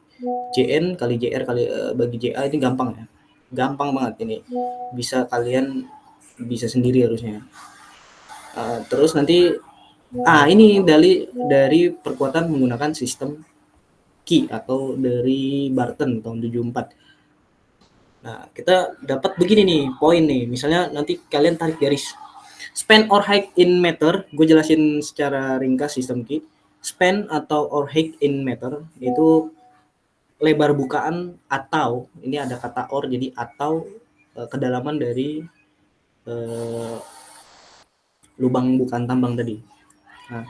JN kali JR kali bagi JA, ini gampang ya. Gampang banget ini. Bisa kalian bisa sendiri harusnya. Terus nanti ini dari perkuatan menggunakan sistem Ki atau dari Barton tahun 74. Nah, kita dapat begini nih, poin nih. Misalnya nanti kalian tarik garis. Span or height in meter, gue jelasin secara ringkas sistem Ki. Span atau or height in meter itu lebar bukaan atau, ini ada kata or, jadi atau kedalaman dari lubang bukaan tambang tadi. Nah,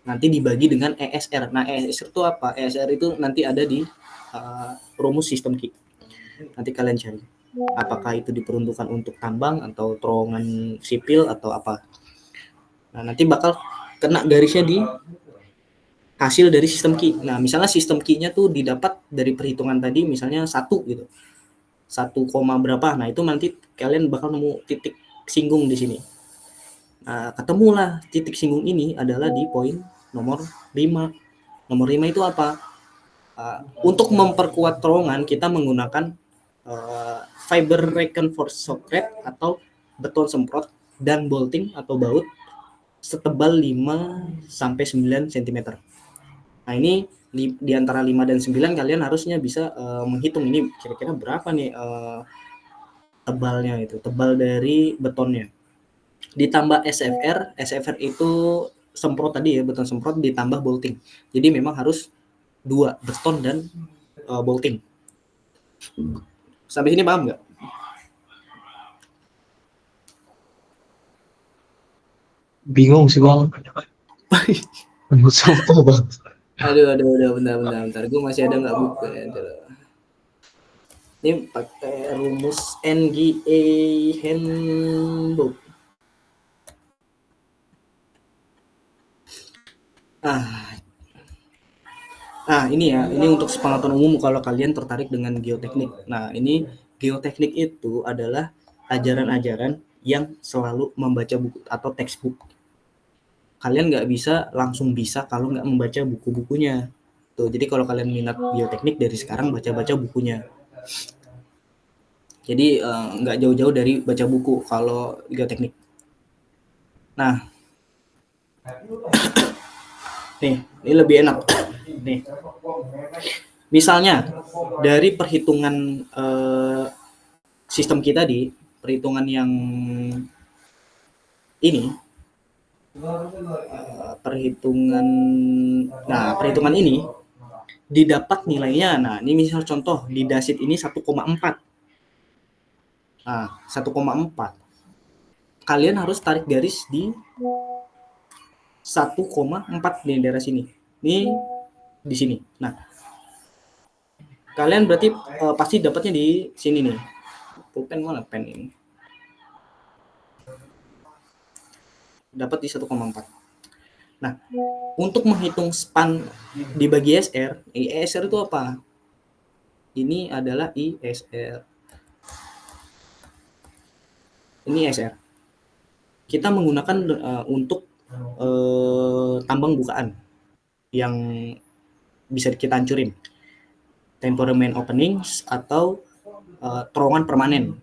nanti dibagi dengan ESR. Nah, ESR itu apa? ESR itu nanti ada di rumus sistem Ki. Nanti kalian cari. Apakah itu diperuntukkan untuk tambang atau terowongan sipil atau apa. Nah, nanti bakal kena garisnya di hasil dari sistem key. Nah, misalnya sistem key-nya tuh didapat dari perhitungan tadi misalnya 1 gitu. 1, berapa. Nah, itu nanti kalian bakal nemu titik singgung di sini. Nah, ketemulah titik singgung ini adalah di poin nomor 5. Nomor 5 itu apa? Untuk memperkuat terowongan kita menggunakan fiber reinforced socket atau beton semprot dan bolting atau baut setebal 5 sampai 9 cm. Nah, ini di antara 5 dan 9 kalian harusnya bisa menghitung ini kira-kira berapa nih tebalnya itu, tebal dari betonnya. Ditambah SFR itu semprot tadi ya, beton semprot ditambah bolting. Jadi memang harus 2, beton dan bolting. Sampai sini paham nggak? Bingung sih bang. Sumpah bang. Aduh, bentar. Gue masih ada nggak buku ya? Ini pakai rumus NGA Handbook. Ini ya, ini untuk sepengetahuan umum kalau kalian tertarik dengan geoteknik. Nah, ini geoteknik itu adalah ajaran-ajaran yang selalu membaca buku atau textbook. Kalian nggak bisa langsung bisa kalau nggak membaca buku-bukunya. Tuh, jadi kalau kalian minat geoteknik dari sekarang baca-baca bukunya. Jadi nggak jauh-jauh dari baca buku kalau geoteknik. Nah, nih, ini lebih enak. Nih, misalnya dari perhitungan sistem kita di perhitungan yang ini, perhitungan ini didapat nilainya. Nah, ini misal contoh di dasit ini 1,4. Nah, 1,4. Kalian harus tarik garis di 1,4 di daerah sini. Ini di sini. Nah, kalian berarti pasti dapatnya di sini nih. Pulpen mana pen ini? Dapat di 1,4. Nah, untuk menghitung span dibagi ISR, ISR itu apa? Ini adalah ISR. Ini ISR. Kita menggunakan untuk tambang bukaan yang bisa kita hancurin. Temporary main openings atau terowongan permanen.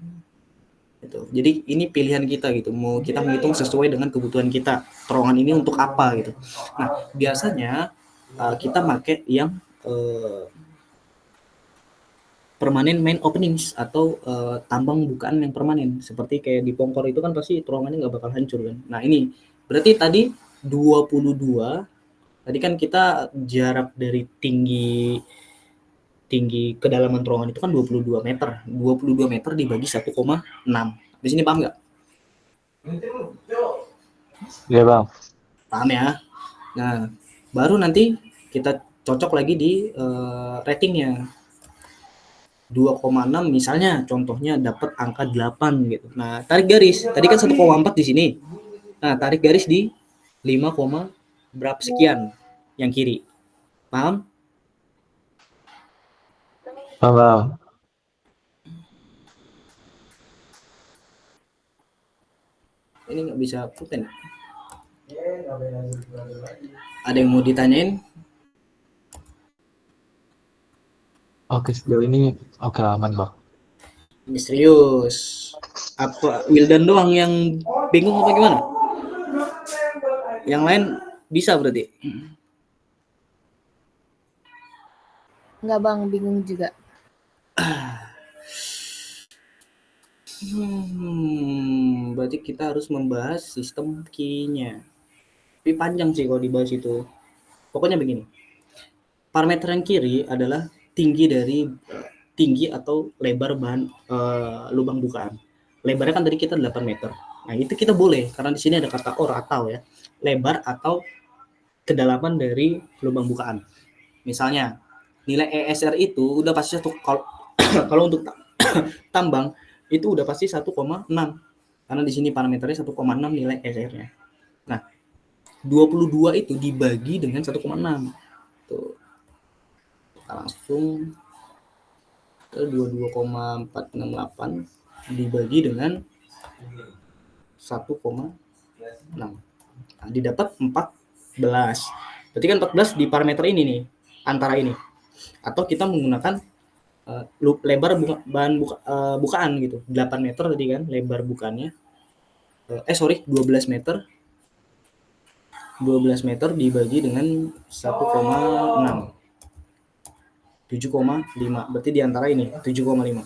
Gitu. Jadi ini pilihan kita gitu, mau kita menghitung sesuai dengan kebutuhan kita. Terowongan ini untuk apa gitu. Nah, biasanya kita pakai yang permanen main openings atau tambang bukaan yang permanen. Seperti kayak di Pongkor itu kan pasti terowongannya nggak bakal hancur kan. Nah, ini berarti tadi 22. Tadi kan kita jarak dari tinggi kedalaman terowongan itu kan 22 meter. 22 meter dibagi 1,6. Di sini paham nggak? Iya bang. Paham ya? Nah, baru nanti kita cocok lagi di ratingnya. 2,6 misalnya contohnya dapat angka 8 gitu. Nah, tarik garis. Tadi kan 1,4 di sini. Nah, tarik garis di 5, berapa sekian yang kiri. Paham? Bang. Ini nggak bisa pulpen. Ada yang mau ditanyain? Oke, sejauh ini oke aman bang. Misterius. Apa Wildan doang yang bingung apa gimana? Yang lain bisa berarti? Enggak bang, bingung juga. Berarti kita harus membahas sistem key-nya. Tapi panjang sih kalau dibahas itu. Pokoknya begini. Parameter yang kiri adalah tinggi atau lebar lubang bukaan. Lebarnya kan tadi kita 8 meter. Nah, itu kita boleh karena di sini ada kata or atau ya. Lebar atau kedalaman dari lubang bukaan. Misalnya, nilai ESR itu udah pasti kalau untuk tambang itu udah pasti 1,6. Karena di sini parameternya 1,6 nilai ESR-nya. Nah, 22 itu dibagi dengan 1,6. langsung ke 22,468 dibagi dengan 1,6. Nah, didapat 14. Berarti kan 14 di parameter ini nih, antara ini. Atau kita menggunakan lebar bukaan gitu. 8 meter tadi kan lebar bukaannya. 12 meter. 12 meter dibagi dengan 1,6. 7,5. Berarti di antara ini 7,5.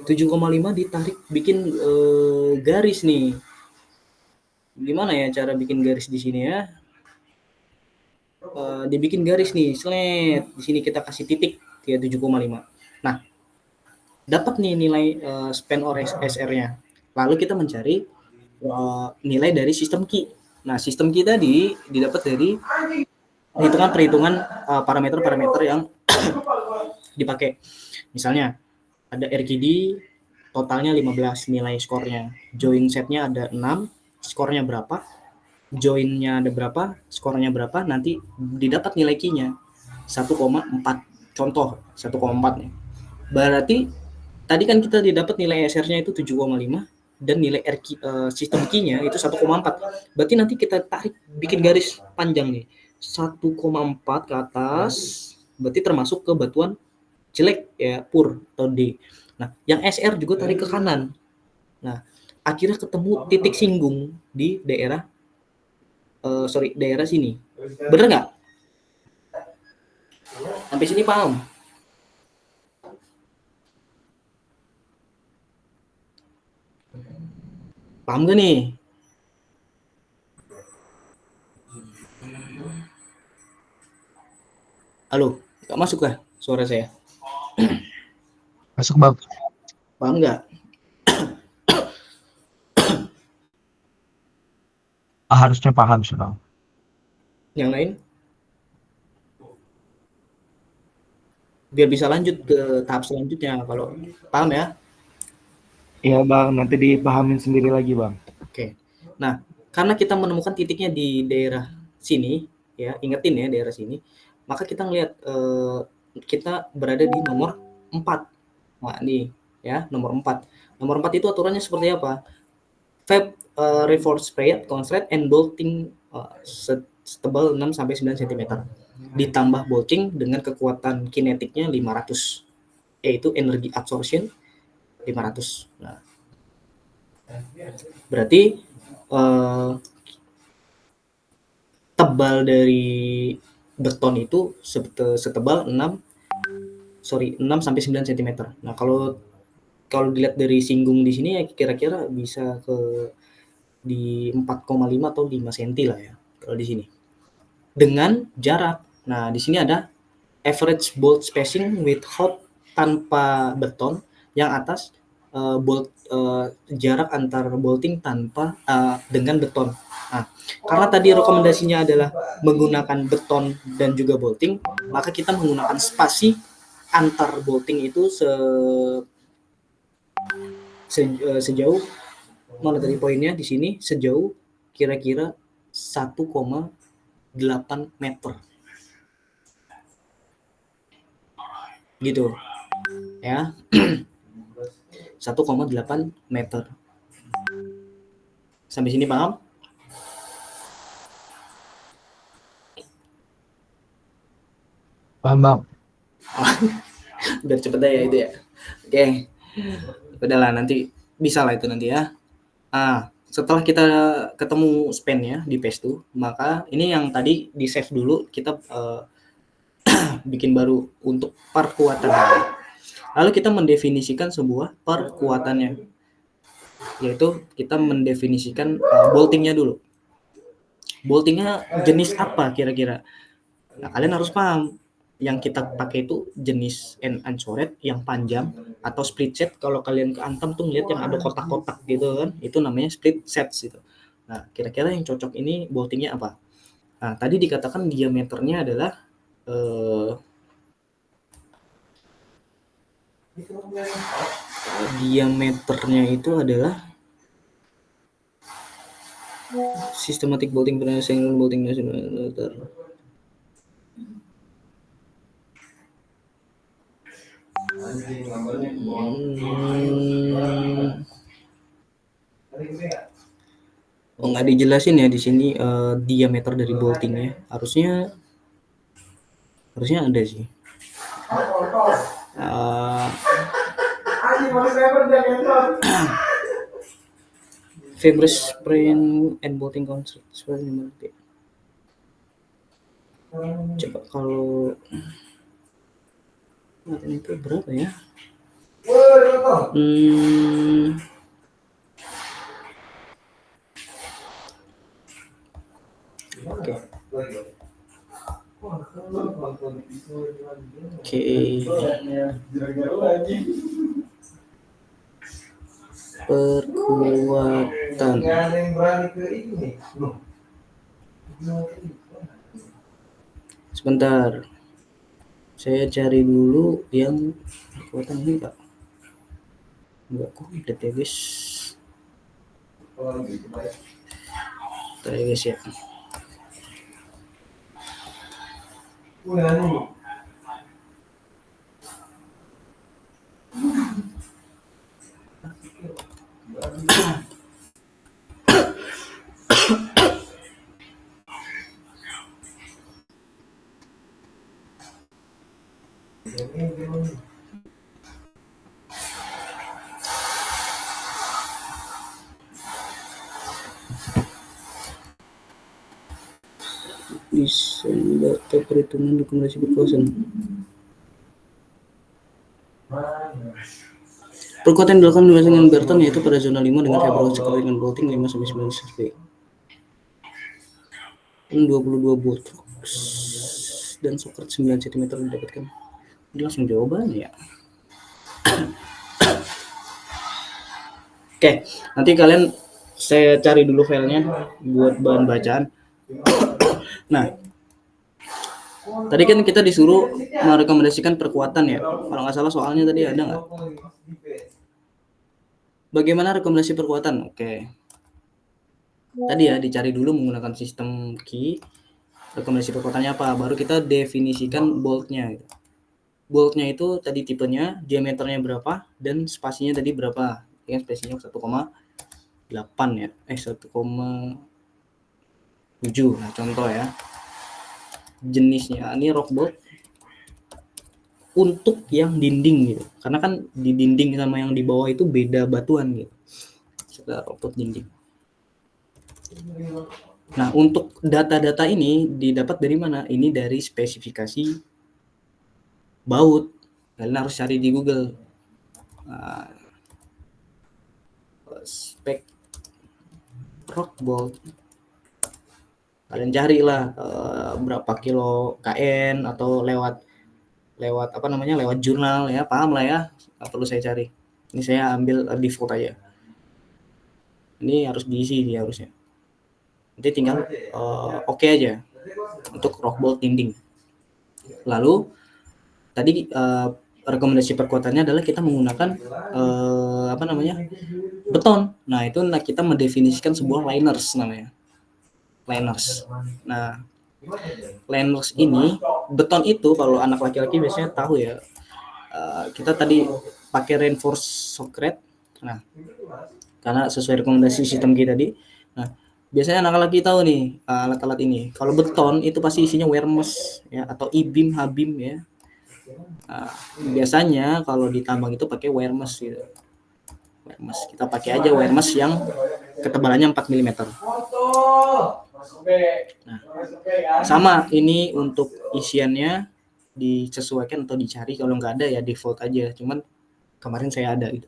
7,5 ditarik bikin garis nih. Gimana ya cara bikin garis di sini ya? Dibikin garis nih, slet. Di sini kita kasih titik ya 7,5. Nah, dapat nih nilai span or SR-nya. Lalu kita mencari nilai dari sistem key. Nah, sistem key tadi didapat dari perhitungan parameter-parameter yang dipakai. Misalnya ada RQD totalnya 15 nilai skornya. Join setnya ada 6, skornya berapa? Joinnya ada berapa? Skornya berapa? Nanti didapat nilai key-nya 1,4. Contoh 1,4 nih. Berarti tadi kan kita didapat nilai SR-nya itu 7,5 dan nilai sistem key-nya itu 1,4. Berarti nanti kita tarik bikin garis panjang nih. 1,4 ke atas berarti termasuk ke batuan jelek ya, pur atau D. Nah, yang SR juga tarik ke kanan. Nah, akhirnya ketemu titik singgung di daerah daerah sini. Bener nggak? Sampai sini paham? Paham gak nih? Halo, nggak masuk lah suara saya? Masuk bang. Paham nggak? Harusnya paham sih bang. Yang lain? Biar bisa lanjut ke tahap selanjutnya. Kalau paham ya? Iya bang, nanti dipahamin sendiri lagi bang. Oke. Nah, karena kita menemukan titiknya di daerah sini, ya ingetin ya daerah sini, maka kita ngelihat kita berada di nomor 4. Nah, nih ya, nomor 4. Nomor 4 itu aturannya seperti apa? Fab reinforced spread, constraint, and bolting setebal 6 sampai 9 cm. Ditambah bolting dengan kekuatan kinetiknya 500, yaitu energi absorption 500. Nah, berarti tebal dari beton itu setebal 6 sampai 9 cm. Nah, kalau dilihat dari singgung di sini ya kira-kira bisa ke di 4,5 atau 5 cm lah ya kalau di sini. Dengan jarak. Nah, di sini ada average bolt spacing with hot tanpa beton, yang atas jarak antar bolting tanpa dengan beton. Nah, karena tadi rekomendasinya adalah menggunakan beton dan juga bolting, maka kita menggunakan spasi antar bolting itu sejauh mana tadi poinnya di sini, sejauh kira-kira 1,8 meter. Gitu. Ya. 1,8 meter. Sampai sini paham? Paham bang. Biar cepet aja itu ya. Oke. Udahlah, nanti bisa lah itu nanti ya. Setelah kita ketemu span-nya di PES2, maka ini yang tadi di save dulu, kita bikin baru untuk perkuatan. Lalu kita mendefinisikan sebuah perkuatannya, yaitu kita mendefinisikan boltingnya dulu. Boltingnya jenis apa kira-kira? Nah, kalian harus paham. Yang kita pakai itu jenis uncored yang panjang atau split set. Kalau kalian ke Antam tuh lihat yang ada kotak-kotak gitu kan, itu namanya split sets gitu. Nah, kira-kira yang cocok ini boltingnya apa? Nah, tadi dikatakan diameternya adalah diameternya itu adalah systematic bolting single bolting Oh, nggak dijelasin ya di sini diameter dari boltingnya. Harusnya ada sih. Fabric spring and bolting construct. Coba kalau itu berapa ya? Oke. Perkuatan. Sebentar. Saya cari dulu yang kekuatan ini, Pak. Enggak kok, udah ya guys. Bentar ya guys ya. Desain data perhitungan dokumentasi berkawasan. Perkuatan yang dilakukan dengan Burton yaitu pada zona 5 dengan fiber sekali dengan bolting 5-9 cm. 22 bolt dan soket 9 cm didapatkan. Ini langsung jawabannya ya. Oke, nanti kalian saya cari dulu filenya buat bahan bacaan. Nah, tadi kan kita disuruh merekomendasikan perkuatan ya. Kalau nggak salah soalnya tadi ada nggak? Bagaimana rekomendasi perkuatan? Oke. Tadi ya dicari dulu menggunakan sistem key. Rekomendasi perkuatannya apa? Baru kita definisikan boltnya. Boltnya itu tadi tipenya, diameternya berapa, dan spasinya tadi berapa? Ya, spasinya 1,8 ya. 1,7. Nah, contoh ya. Jenisnya ini rock bolt untuk yang dinding gitu, karena kan di dinding sama yang di bawah itu beda batuan gitu. Kita rock bolt dinding. Nah, untuk data-data ini didapat dari mana? Ini dari spesifikasi baut. Kalian harus cari di Google. Spek rock bolt. Kalian carilah berapa kilo KN atau lewat apa namanya, lewat jurnal ya, paham lah ya, nggak perlu saya cari. Ini saya ambil default aja. Ini harus diisi dia harusnya. Nanti tinggal oke aja untuk rock bolt dinding. Lalu tadi rekomendasi perkuatannya adalah kita menggunakan apa namanya, beton. Nah itu kita mendefinisikan sebuah liners namanya. Liners. Nah, liners ini beton itu kalau anak laki-laki biasanya tahu ya. Kita tadi pakai reinforced socket. Nah, karena sesuai rekomendasi sistem kita tadi. Nah, biasanya anak laki tahu nih alat-alat ini. Kalau beton itu pasti isinya wire mesh ya, atau I-beam, H-beam ya. Biasanya kalau di tambang itu pakai wire mesh gitu. Wire mesh. Kita pakai aja wire mesh yang ketebalannya 4 mm. Nah, sama ini untuk isiannya disesuaikan atau dicari, kalau nggak ada ya default aja. Cuman kemarin saya ada gitu.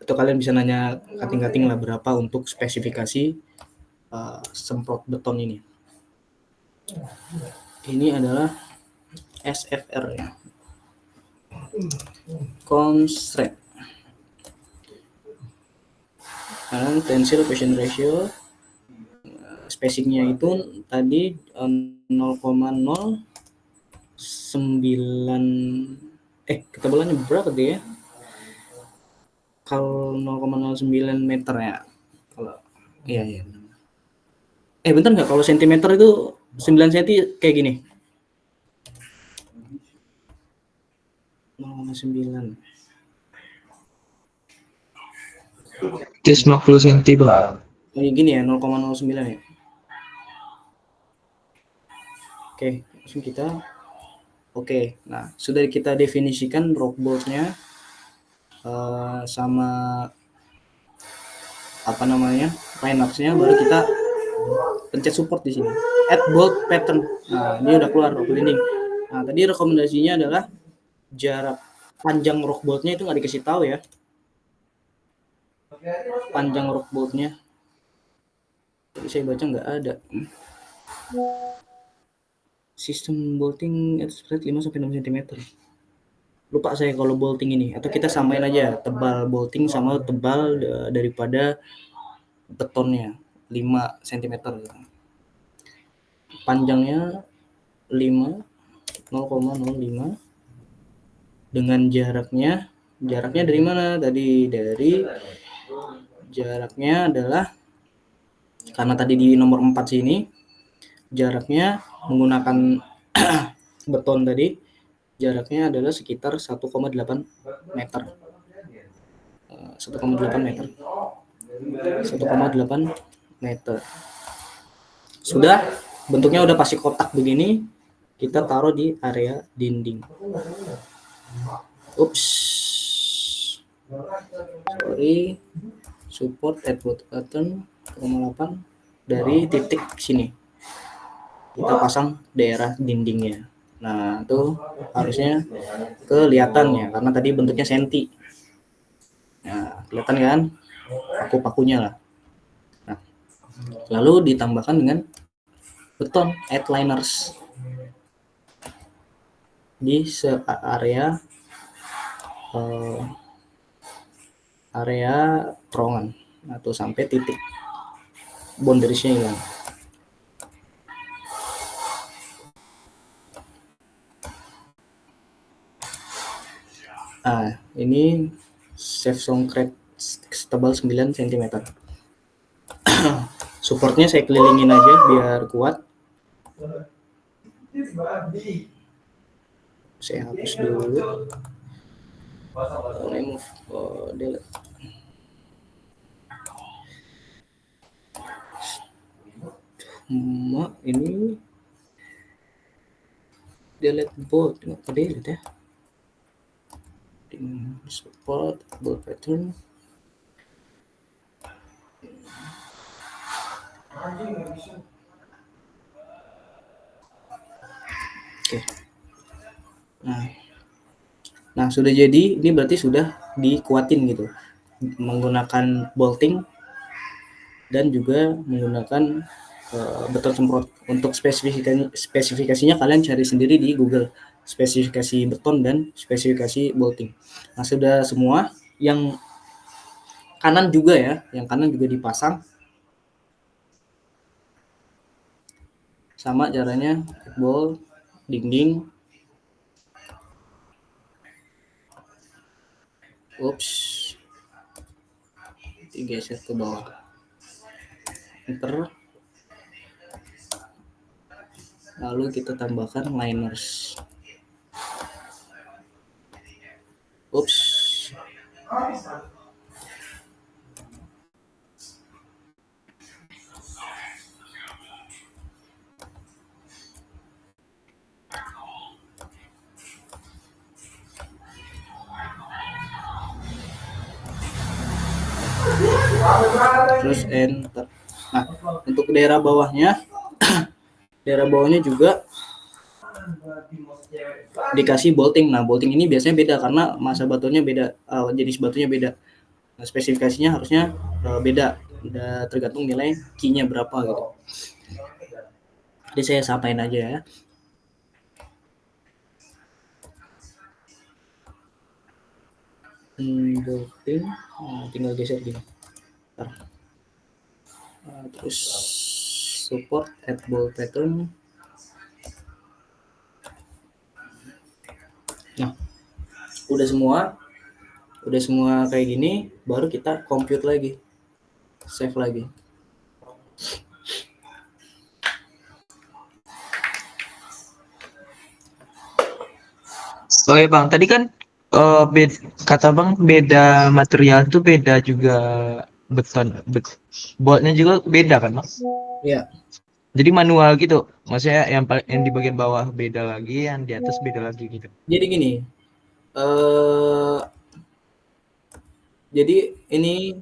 Atau kalian bisa nanya kating-kating lah berapa untuk spesifikasi semprot beton ini. Ini adalah SFR ya. Constraint. Tensile fashion ratio. Spacingnya itu tadi 0,09 ketebalannya berapa tuh ya? Kalau 0,09 meter ya. Kalau iya. Bentar nggak, kalau sentimeter itu 9 cm kayak gini. 0,9. Tis 50 cm bang. Ini gini ya, 0,09 ya. Oke, langsung kita. Oke, nah sudah kita definisikan rock bolt-nya sama apa namanya Linux-nya, baru kita pencet support di sini. Add bolt pattern. Nah ini udah keluar rock binding. Nah tadi rekomendasinya adalah jarak panjang rock bolt-nya itu nggak dikasih tahu ya. Panjang rock bolt-nya. Tadi saya baca nggak ada. Sistem bolting spread 5 sampai 6 cm. Lupa saya kalau bolting ini, atau kita samain aja tebal bolting sama tebal daripada betonnya 5 cm. Panjangnya 0,05 dengan jaraknya dari mana tadi? Dari jaraknya adalah, karena tadi di nomor 4 sini jaraknya menggunakan beton tadi, jaraknya adalah sekitar 1,8 meter. 1,8 meter. 1,8 meter. Sudah, bentuknya udah pasti kotak begini, kita taruh di area dinding. Ups. Sorry. Support at bolt pattern 0,8 dari titik sini. Kita pasang daerah dindingnya. Nah, itu harusnya kelihatan ya, karena tadi bentuknya senti. Nah, kelihatan kan? Paku-pakunya lah. Nah, lalu ditambahkan dengan beton headliners di area terowongan atau sampai titik boundariesnya hilang. Nah, ini safe concrete setebal 9 cm. Supportnya saya kelilingin aja biar kuat. Saya hapus dulu. Remove, delete. Ini delete bolt, nggak ke delete ya. Support bolt pattern. Oke. Nah, sudah jadi, ini berarti sudah dikuatin gitu. Menggunakan bolting dan juga menggunakan beton semprot. Untuk spesifikasinya kalian cari sendiri di Google, spesifikasi beton dan spesifikasi bolting. Nah, sudah semua. Yang kanan juga ya, yang kanan juga dipasang. Sama caranya, bolt, dinding. Ups, digeser ke bawah. Enter. Lalu kita tambahkan liners. Ups. Terus enter. Nah, untuk daerah bawahnya juga dikasih bolting. Nah, bolting ini biasanya beda karena masa batunya beda, jenis batunya beda. Nah, spesifikasinya harusnya beda, tergantung nilai Q-nya berapa gitu. Jadi saya sampaikan aja ya. Bolting, tinggal geser gini. Terus support add bolt pattern. Nah, udah semua kayak gini, baru kita compute lagi, save lagi. Oke bang, tadi kan Kata bang beda material tuh beda juga beton, boltnya juga beda kan bang? Ya, Jadi manual gitu, maksudnya yang di bagian bawah beda lagi, yang di atas beda lagi gitu. jadi gini, eh jadi ini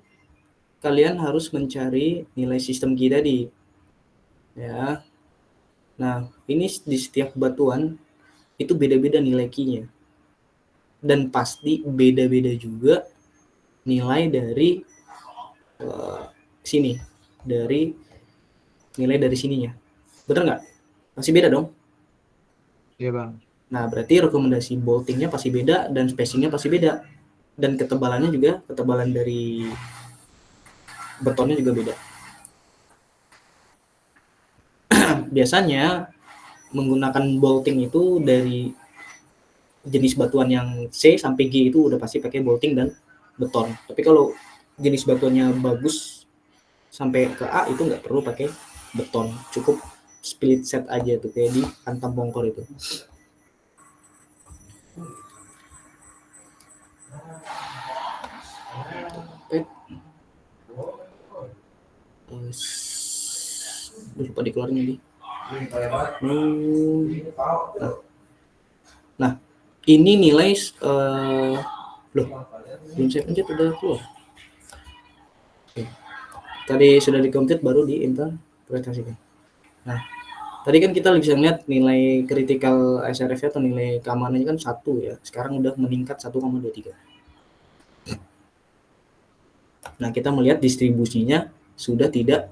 kalian harus mencari nilai sistem key tadi, ya. Nah, ini di setiap batuan itu beda-beda nilai key-nya. Dan pasti beda-beda juga nilai dari sini, dari nilai dari sininya. Bener nggak? Pasti beda dong. Iya bang. Nah, berarti rekomendasi boltingnya pasti beda dan spacingnya pasti beda. Dan ketebalannya juga, ketebalan dari betonnya juga beda. Biasanya menggunakan bolting itu dari jenis batuan yang C sampai G itu udah pasti pakai bolting dan beton. Tapi kalau jenis batuannya bagus sampai ke A itu nggak perlu pakai beton, cukup split set aja tuh kayak di Antam Bongkor itu. Lupa dikeluarin lagi. Nah, ini nilai loh, belum saya pencet udah keluar. Oke. Tadi sudah di-compute baru diinterpretasikan. Nah, tadi kan kita bisa lihat nilai critical SRF atau nilai keamanannya kan 1 ya. Sekarang udah meningkat 1,23. Nah, kita melihat distribusinya sudah tidak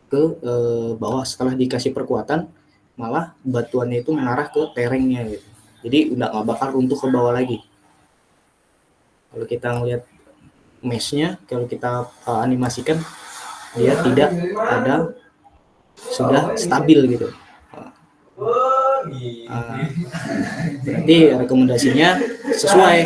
ke bawah. Setelah dikasih perkuatan, malah batuannya itu mengarah ke lerengnya gitu. Jadi udah nggak bakal runtuh ke bawah lagi. Kalau kita ngelihat mesh-nya, kalau kita animasikan, dia tidak ada, sudah stabil gitu. Berarti rekomendasinya sesuai.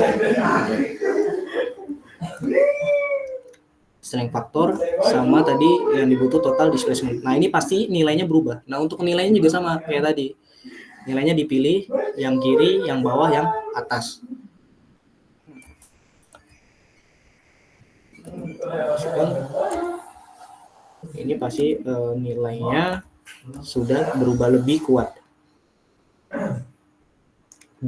Strength factor sama tadi yang dibutuh total displacement. Nah, ini pasti nilainya berubah. Nah, untuk nilainya juga sama kayak tadi. Nilainya dipilih yang kiri, yang bawah, yang atas. Ini pasti nilainya sudah berubah lebih kuat. 2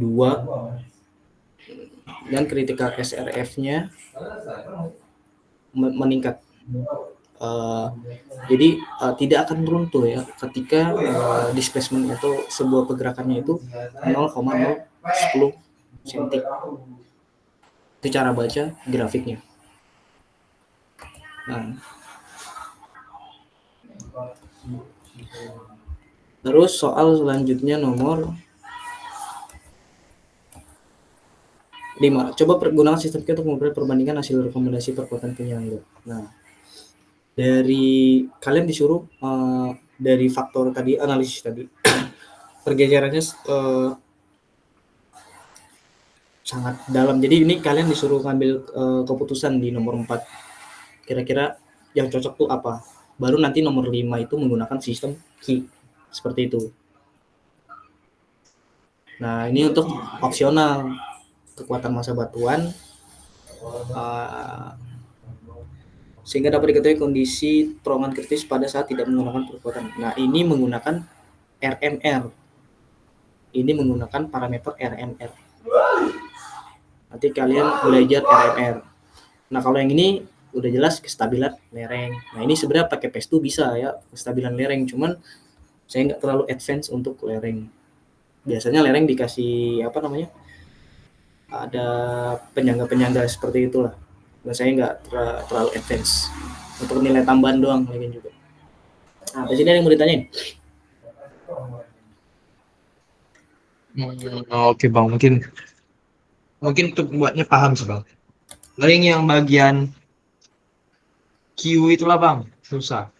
dan critical SRF-nya meningkat. Jadi tidak akan runtuh ya ketika displacement atau sebuah pergerakannya itu 0,010 cm. Itu cara baca grafiknya. Nah, terus soal selanjutnya nomor 5. Coba gunakan sistem Q untuk memperoleh perbandingan hasil rekomendasi perkuatan penyangga. Nah, dari kalian disuruh dari faktor tadi, analisis tadi, pergeserannya sangat dalam. Jadi ini kalian disuruh ngambil keputusan di nomor 4. Kira-kira yang cocok tuh apa? Baru nanti nomor 5 itu menggunakan sistem Q. Seperti itu. Nah, ini untuk opsional. Kekuatan massa batuan sehingga dapat diketahui kondisi terowongan kritis pada saat tidak menggunakan perkuatan. Nah, ini menggunakan RMR. Ini menggunakan parameter RMR. Nanti kalian belajar RMR. Nah, kalau yang ini udah jelas kestabilan lereng. Nah, ini sebenarnya pakai PES2 bisa ya, kestabilan lereng. Cuman saya nggak terlalu advance untuk lereng. Biasanya lereng dikasih apa namanya? Ada penyangga-penyangga seperti itulah. Dan saya nggak terlalu advance. Untuk nilai tambahan doang mungkin juga. Nah, di sini ada yang mau ditanyain? Oke bang, mungkin untuk buatnya paham sih bang. Paling yang bagian Q itulah bang, susah.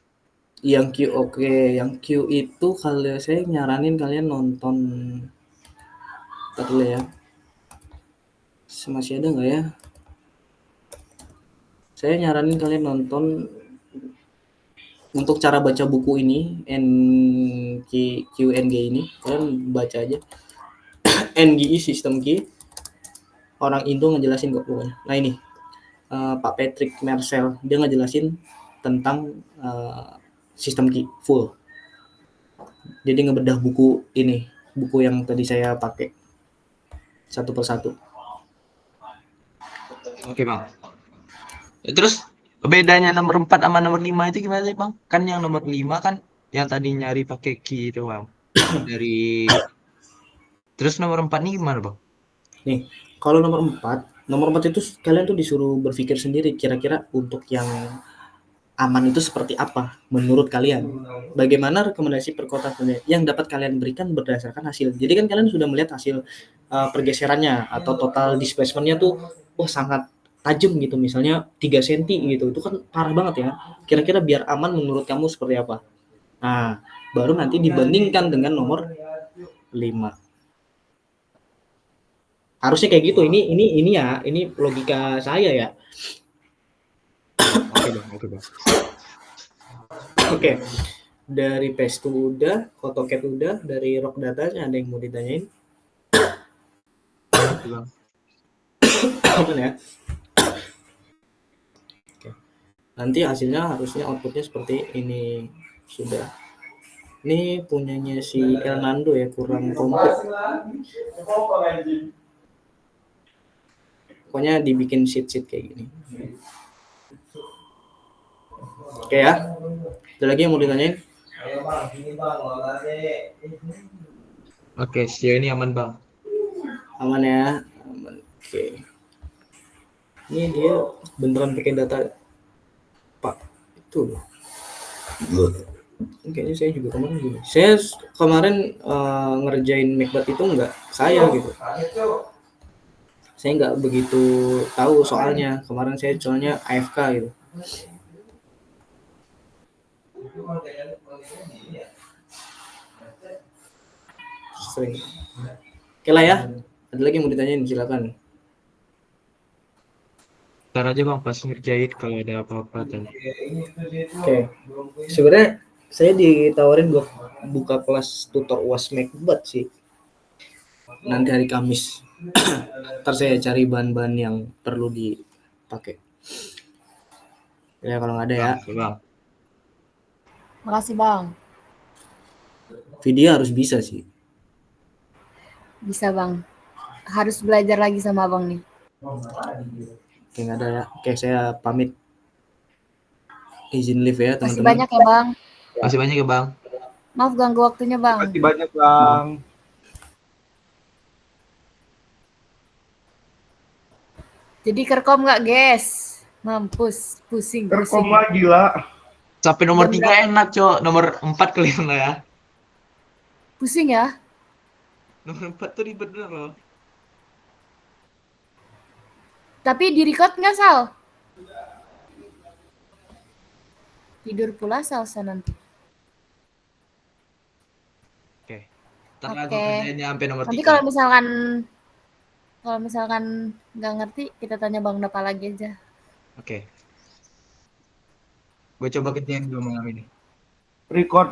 Yang Q, oke. Yang Q itu kalau saya nyaranin kalian nonton. Ntar dulu ya. Masih ada nggak ya? Saya nyaranin kalian nonton untuk cara baca buku ini QNG ini. Kalian baca aja NGI System Key. orang Indo ngejelasin kok pokoknya. Nah ini Pak Patrick Mersel dia ngejelasin tentang sistem key full. Jadi ngebedah buku ini, buku yang tadi saya pakai satu persatu. Oke bang. Terus bedanya nomor 4 sama nomor 5 itu gimana sih bang? Kan yang nomor 5 kan yang tadi nyari pakai key itu bang. Dari terus nomor 4 ini gimana bang? Nih, kalau nomor 4 itu kalian tuh disuruh berpikir sendiri kira-kira untuk yang aman itu seperti apa menurut kalian. Bagaimana rekomendasi perkotaan yang dapat kalian berikan berdasarkan hasil. Jadi kan kalian sudah melihat hasil pergeserannya atau total displacement-nya tuh sangat tajam gitu, misalnya 3 cm gitu. Itu kan parah banget ya. Kira-kira biar aman menurut kamu seperti apa? Nah, baru nanti dibandingkan dengan nomor 5. Harusnya kayak gitu. Ini ya, ini logika saya ya. Oke bang. Oke. Dari PES udah, AutoCAD udah, dari Rock Datanya ada yang mau ditanyain? Bang. Apa ya? Oke. Nanti hasilnya harusnya outputnya seperti ini sudah. Ini punyanya si Elnando ya, kurang komplit. Pokoknya dibikin sheet kayak gini. Oke ya. Ada lagi yang mau ditanyain? Oke, sejauh ini aman bang. Aman ya. Aman. Oke. Ini dia beneran pakai data Pak itu loh. Kayaknya saya juga kemarin gini. Saya kemarin ngerjain Macbeth itu enggak saya gitu. Saya nggak begitu tahu soalnya. Kemarin saya soalnya AFK gitu. Sering. Oke lah ya. Ada lagi yang mau ditanyain, silakan. Ntar aja bang pas ngerjain kalau ada apa-apa dan. Oke. Sebenarnya saya ditawarin buat buka kelas tutor UAS Macbeth sih. Nanti hari Kamis. Ntar saya cari bahan-bahan yang perlu dipakai. Ya kalau nggak ada ya. Bang. Makasih bang. Video harus bisa sih. Bisa bang. Harus belajar lagi sama abang nih. Oke nggak ada ya. Oke saya pamit. Izin live ya Masih teman-teman. banyak ya bang. Masih banyak ya bang. Maaf ganggu waktunya bang. Masih banyak bang. Jadi kerkom nggak guys? Mampus, pusing. Terkom lagi lah. Sampai nomor 3 enak cok, nomor 4 kalian lah ya. Pusing ya? Nomor 4 tuh ribet bener loh. Tapi di record nggak Sal? Tidur pula Salsa nanti. Oke. Ntar aku Oke. kerjainnya sampai nomor 3. Nanti kalau misalkan nggak ngerti, kita tanya Bang Dapa lagi aja. Oke. Gue coba kerjain dulu malam ini. Record.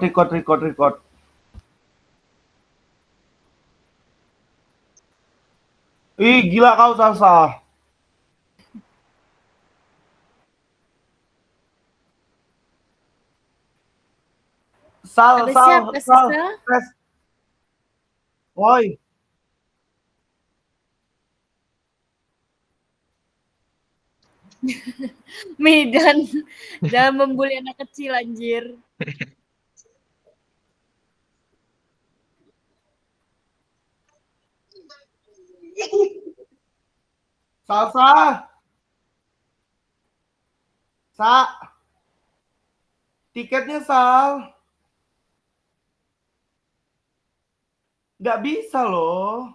Ih, gila kau Salsa. Sal. Tes. Woi. Mi, jangan membuli anak kecil anjir. Salsa. Tiketnya Sal. Nggak bisa loh.